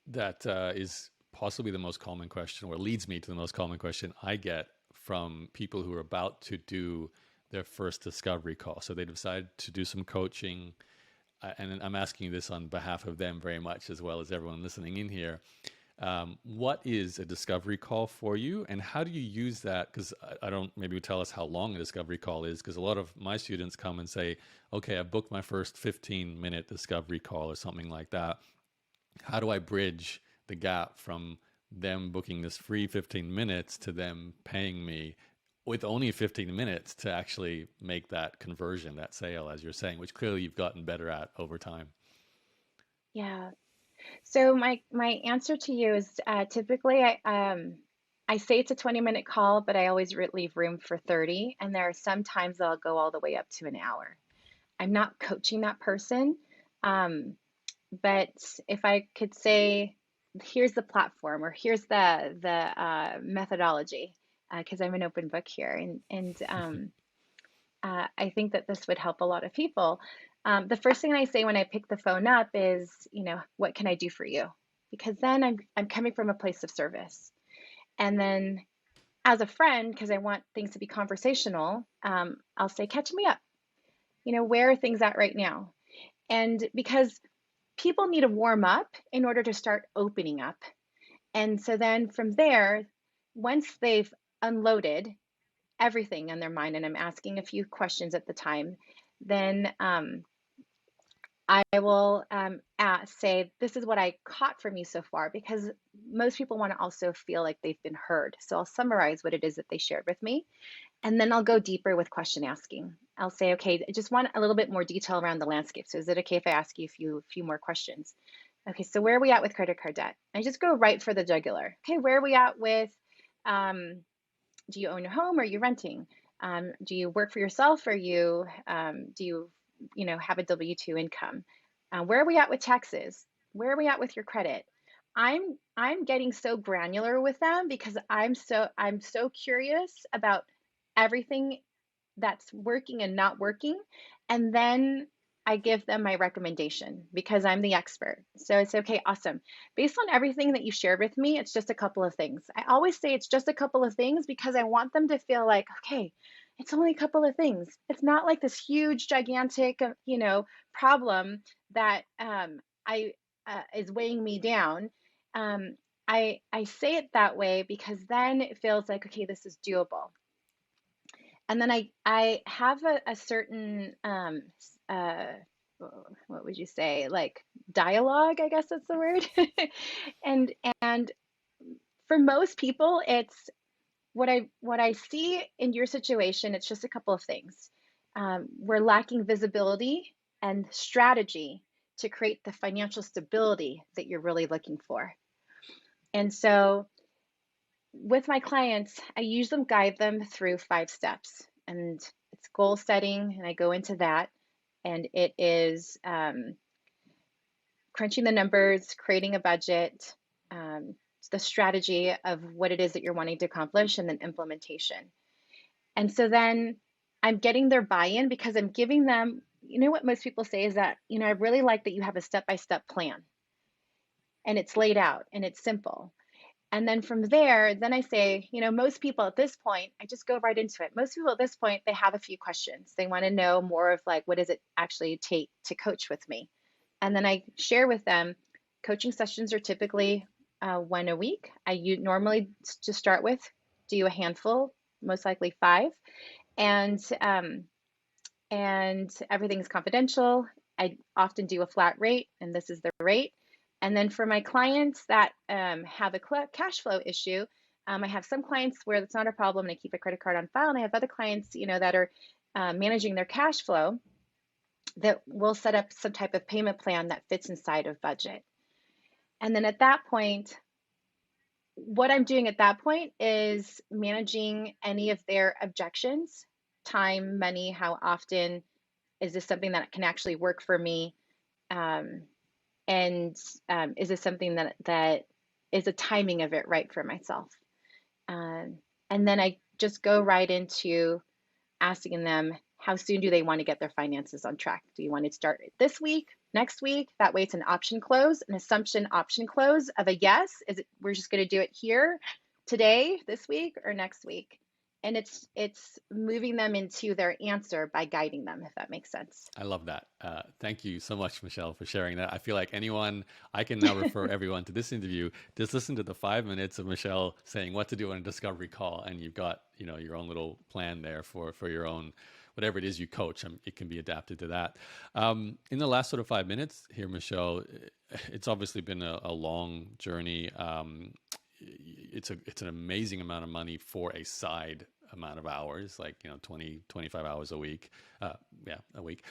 That is possibly the most common question, or leads me to the most common question I get from people who are about to do their first discovery call. So they decide to do some coaching, and I'm asking this on behalf of them very much, as well as everyone listening in here. What is a discovery call for you, and how do you use that? Because I don't, maybe tell us how long a discovery call is, because a lot of my students come and say, okay, I've booked my first 15-minute discovery call or something like that. How do I bridge the gap from them booking this free 15 minutes to them paying me with only 15 minutes to actually make that conversion, that sale, as you're saying, which clearly you've gotten better at over time? Yeah. So my answer to you is typically I say it's a 20-minute call, but I always leave room for 30, and there are some times that I'll go all the way up to an hour. I'm not coaching that person, um, but if I could say, here's the platform or here's the methodology, because I'm an open book here, and I think that this would help a lot of people. The first thing I say when I pick the phone up is, what can I do for you? Because then I'm coming from a place of service. And then as a friend, because I want things to be conversational, I'll say, catch me up. Where are things at right now? And because people need to warm up in order to start opening up. And so then from there, once they've unloaded everything in their mind, and I'm asking a few questions at the time, then I will say, this is what I caught from you so far, because most people want to also feel like they've been heard. So I'll summarize what it is that they shared with me, and then I'll go deeper with question asking. I'll say, okay, I just want a little bit more detail around the landscape. So is it okay if I ask you a few more questions? Okay, so where are we at with credit card debt? I just go right for the jugular. Okay, where are we at with, do you own your home or are you renting? Do you work for yourself, or do you, have a W-2 income? Where are we at with taxes? Where are we at with your credit? I'm getting so granular with them because I'm so curious about everything that's working and not working. And then I give them my recommendation because I'm the expert. So it's okay, awesome. Based on everything that you shared with me, it's just a couple of things. I always say it's just a couple of things because I want them to feel like, okay, it's only a couple of things. It's not like this huge, gigantic, problem that I is weighing me down. I say it that way because then it feels like, okay, this is doable. And then I have a certain uh, what would you say, like dialogue, I guess that's the word. and and for most people, it's what I see in your situation. It's just a couple of things. We're lacking visibility and strategy to create the financial stability that you're really looking for. And so with my clients, I usually guide them through 5 steps, and it's goal setting, and I go into that. And it is crunching the numbers, creating a budget, the strategy of what it is that you're wanting to accomplish, and then implementation. And so then I'm getting their buy-in because I'm giving them, what most people say is that, I really like that you have a step-by-step plan and it's laid out and it's simple. And then from there, then I say, most people at this point, I just go right into it. Most people at this point, they have a few questions. They want to know more of like, what does it actually take to coach with me? And then I share with them, coaching sessions are typically one a week. Normally, to start with, do a handful, most likely 5. And everything's confidential. I often do a flat rate, and this is the rate. And then for my clients that have a cash flow issue, I have some clients where it's not a problem and I keep a credit card on file. And I have other clients, that are managing their cash flow, that will set up some type of payment plan that fits inside of budget. And then at that point, what I'm doing at that point is managing any of their objections: time, money, how often, is this something that can actually work for me? Um, and is this something that is the timing of it right for myself? And then I just go right into asking them, how soon do they want to get their finances on track? Do you want to start this week, next week? That way it's an option close, an assumption option close of a yes. Is it, we're just going to do it here, today, this week, or next week? And it's moving them into their answer by guiding them, if that makes sense. I love that. Thank you so much, Michelle, for sharing that. I feel like I can now refer everyone to this interview. Just listen to the 5 minutes of Michelle saying what to do on a discovery call, and you've got your own little plan there for your own whatever it is you coach. It can be adapted to that. In the last sort of 5 minutes here, Michelle, it's obviously been a long journey. It's an amazing amount of money for a side amount of hours, like 20 25 hours a week, a week.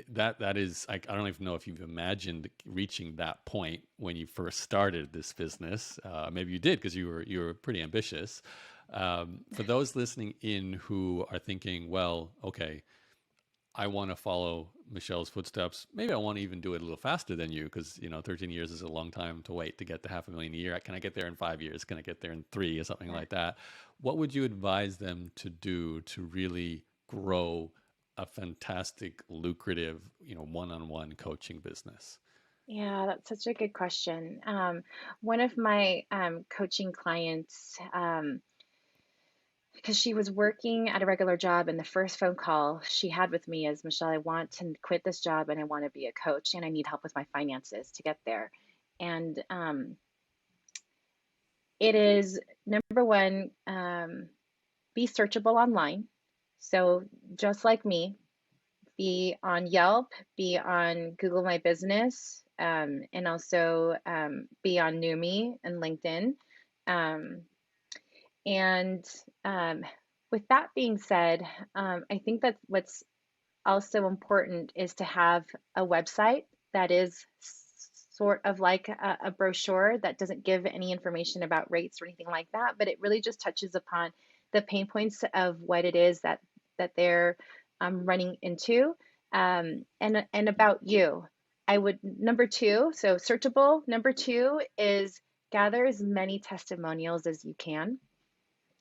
That is, I don't even know if you've imagined reaching that point when you first started this business. Maybe you did, because you were pretty ambitious. For those listening in who are thinking, well, okay, I want to follow Michelle's footsteps. Maybe I want to even do it a little faster than you, because 13 years is a long time to wait to get to $500,000 a year. Can I get there in 5 years? Can I get there in 3 or something like that? What would you advise them to do to really grow a fantastic, lucrative, one-on-one coaching business? Yeah, that's such a good question. One of my coaching clients, because she was working at a regular job, and the first phone call she had with me is, Michelle, I want to quit this job and I want to be a coach and I need help with my finances to get there. And it is number one, be searchable online. So just like me, be on Yelp, be on Google My Business, and also be on Numi and LinkedIn. Um, and with that being said, I think that what's also important is to have a website that is sort of like a brochure that doesn't give any information about rates or anything like that, but it really just touches upon the pain points of what it is that they're running into, and about you. I would number two, so searchable. Number two is gather as many testimonials as you can.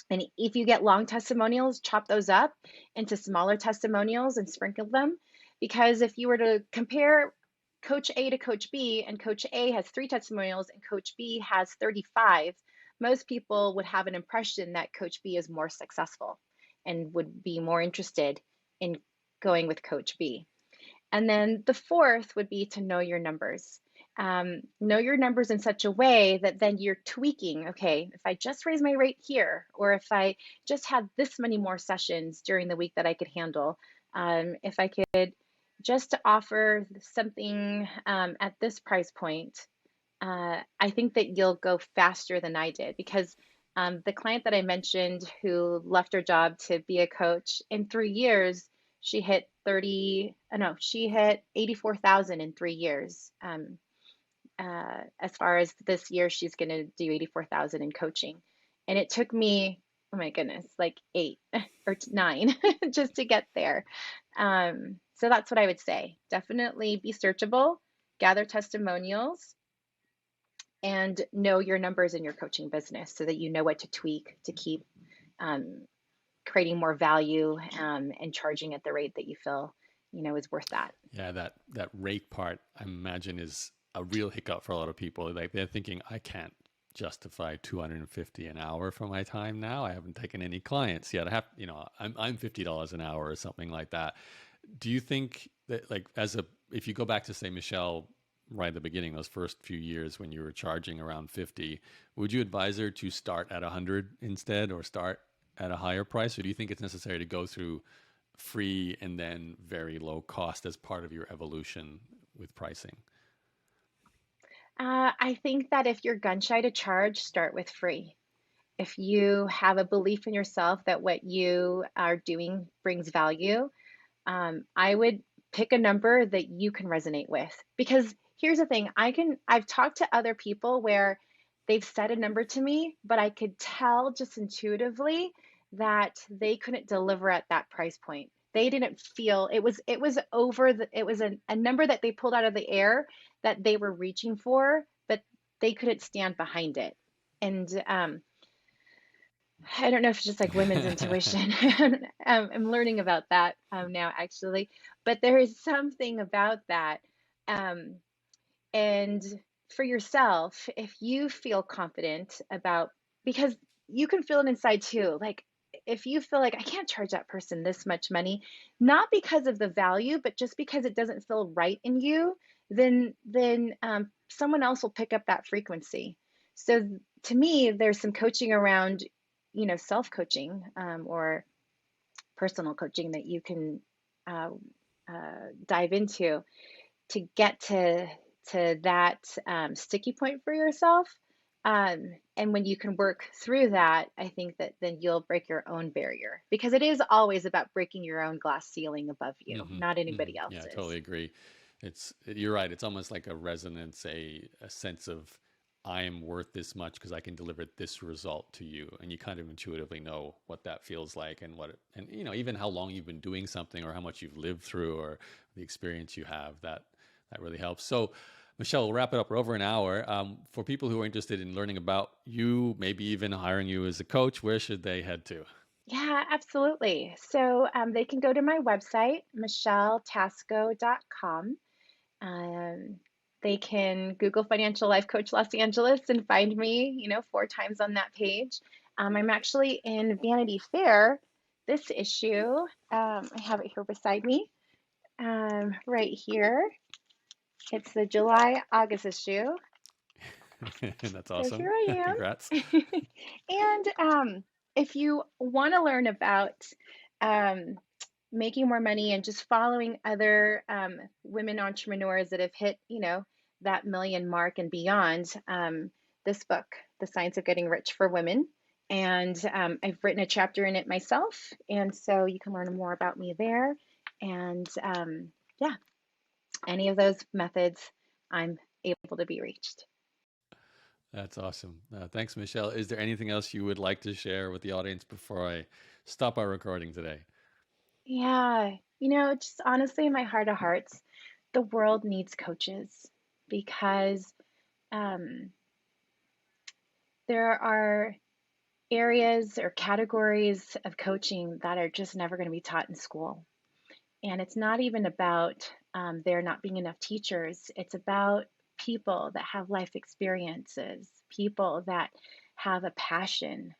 And if you get long testimonials, chop those up into smaller testimonials and sprinkle them. Because if you were to compare Coach A to Coach B, and Coach A has 3 testimonials and Coach B has 35, most people would have an impression that Coach B is more successful and would be more interested in going with Coach B. And then the fourth would be to know your numbers. Know your numbers in such a way that then you're tweaking. Okay, if I just raise my rate here, or if I just had this many more sessions during the week that I could handle, if I could just offer something at this price point, I think that you'll go faster than I did, because the client that I mentioned who left her job to be a coach, in 3 years, she hit 30, no, she hit 84,000 in 3 years. As far as this year, she's going to do 84,000 in coaching. And it took me, oh my goodness, like 8 or 9 just to get there. So that's what I would say. Definitely be searchable, gather testimonials, and know your numbers in your coaching business so that you know what to tweak to keep um, creating more value, and charging at the rate that you feel is worth that. Yeah, that rate part, I imagine, is a real hiccup for a lot of people. Like they're thinking, I can't justify 250 an hour for my time now. I haven't taken any clients yet. I'm $50 an hour or something like that. Do you think that, like, if you go back to, say, Michelle, right at the beginning, those first few years when you were charging around 50, would you advise her to start at 100 instead, or start at a higher price? Or do you think it's necessary to go through free and then very low cost as part of your evolution with pricing? I think that if you're gun shy to charge, start with free. If you have a belief in yourself that what you are doing brings value, I would pick a number that you can resonate with. Because here's the thing, I've talked to other people where they've said a number to me, but I could tell just intuitively that they couldn't deliver at that price point. They didn't feel it was over it was a number that they pulled out of the air that they were reaching for, but they couldn't stand behind it. And I don't know if it's just like women's intuition. I'm learning about that now, actually. But there is something about that. Um, and for yourself, if you feel confident about, because you can feel it inside too, like if you feel like I can't charge that person this much money, not because of the value, but just because it doesn't feel right in you, then someone else will pick up that frequency. So to me, there's some coaching around, self-coaching, or personal coaching that you can uh, dive into to get to that sticky point for yourself. And when you can work through that, I think that then you'll break your own barrier, because it is always about breaking your own glass ceiling above you, not anybody Yeah, I else's. totally agree. You're right. It's almost like a resonance, a sense of, I am worth this much because I can deliver this result to you, and you kind of intuitively know what that feels like, and even how long you've been doing something, or how much you've lived through, or the experience you have. That really helps. So, Michelle, we'll wrap it up. We're over an hour. For people who are interested in learning about you, maybe even hiring you as a coach, where should they head to? Yeah, absolutely. So they can go to my website, michelletasco.com. Um, they can Google Financial Life Coach Los Angeles and find me, 4 times on that page. I'm actually in Vanity Fair this issue. I have it here beside me, right here. It's the July August issue. That's So awesome. here I Congrats. am. And if you want to learn about um, making more money and just following other women entrepreneurs that have hit, that million mark and beyond, this book, The Science of Getting Rich for Women. And I've written a chapter in it myself. And so you can learn more about me there. And yeah, any of those methods, I'm able to be reached. That's awesome. Thanks, Michelle. Is there anything else you would like to share with the audience before I stop our recording today? Yeah, just honestly, in my heart of hearts, the world needs coaches because um, there are areas or categories of coaching that are just never going to be taught in school. And it's not even about there not being enough teachers, it's about people that have life experiences, people that have a passion,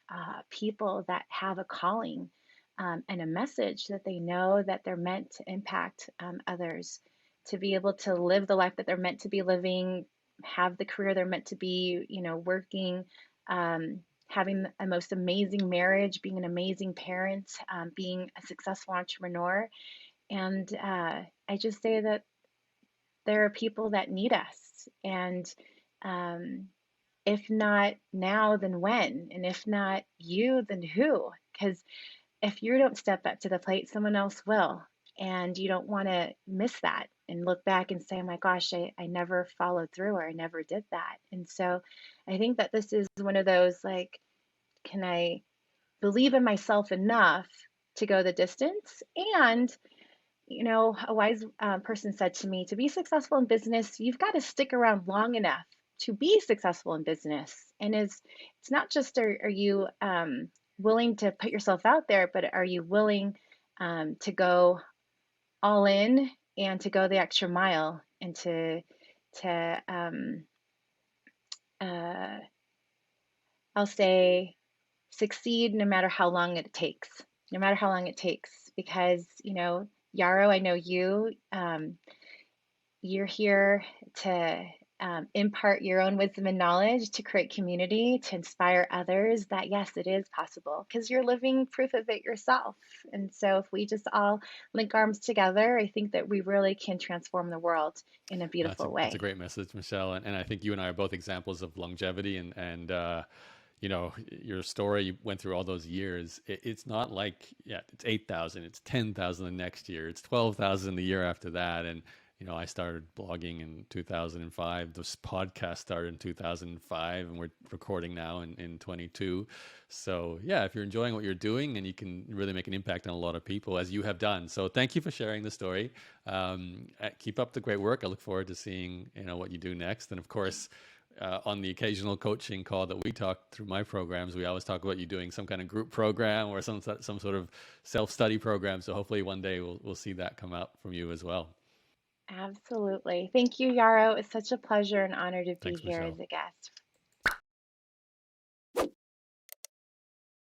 people that have a calling. And a message that they know that they're meant to impact others, to be able to live the life that they're meant to be living, have the career they're meant to be, working, having a most amazing marriage, being an amazing parent, being a successful entrepreneur. And I just say that there are people that need us. And um, if not now, then when? And if not you, then who? Because if you don't step up to the plate, someone else will. And you don't want to miss that and look back and say, oh my gosh, I never followed through or I never did that. And so I think that this is one of those like, can I believe in myself enough to go the distance? And a wise person said to me, to be successful in business, you've got to stick around long enough to be successful in business. And it's not just are you willing to put yourself out there, but are you willing to go all in and to go the extra mile and to uh, I'll say succeed no matter how long it takes, no matter how long it takes, because Yaro, I know you're here to impart your own wisdom and knowledge, to create community, to inspire others that yes, it is possible because you're living proof of it yourself. And so, if we just all link arms together, I think that we really can transform the world in a beautiful That's a way. great message, Michelle. And I think you and I are both examples of longevity and your story, you went through all those years. It's not like, yeah, it's 8,000, it's 10,000 the next year, it's 12,000 the year after that. And, I started blogging in 2005. This podcast started in 2005, and we're recording now in 22. So, yeah, if you're enjoying what you're doing and you can really make an impact on a lot of people, as you have done. So, thank you for sharing the story. Keep up the great work. I look forward to seeing, what you do next. And of course, on the occasional coaching call that we talk through my programs, we always talk about you doing some kind of group program or some sort of self-study program. So hopefully one day we'll see that come out from you as well. Absolutely. Thank you, Yaro. It's such a pleasure and honor to be Thanks, here as Michelle. a guest.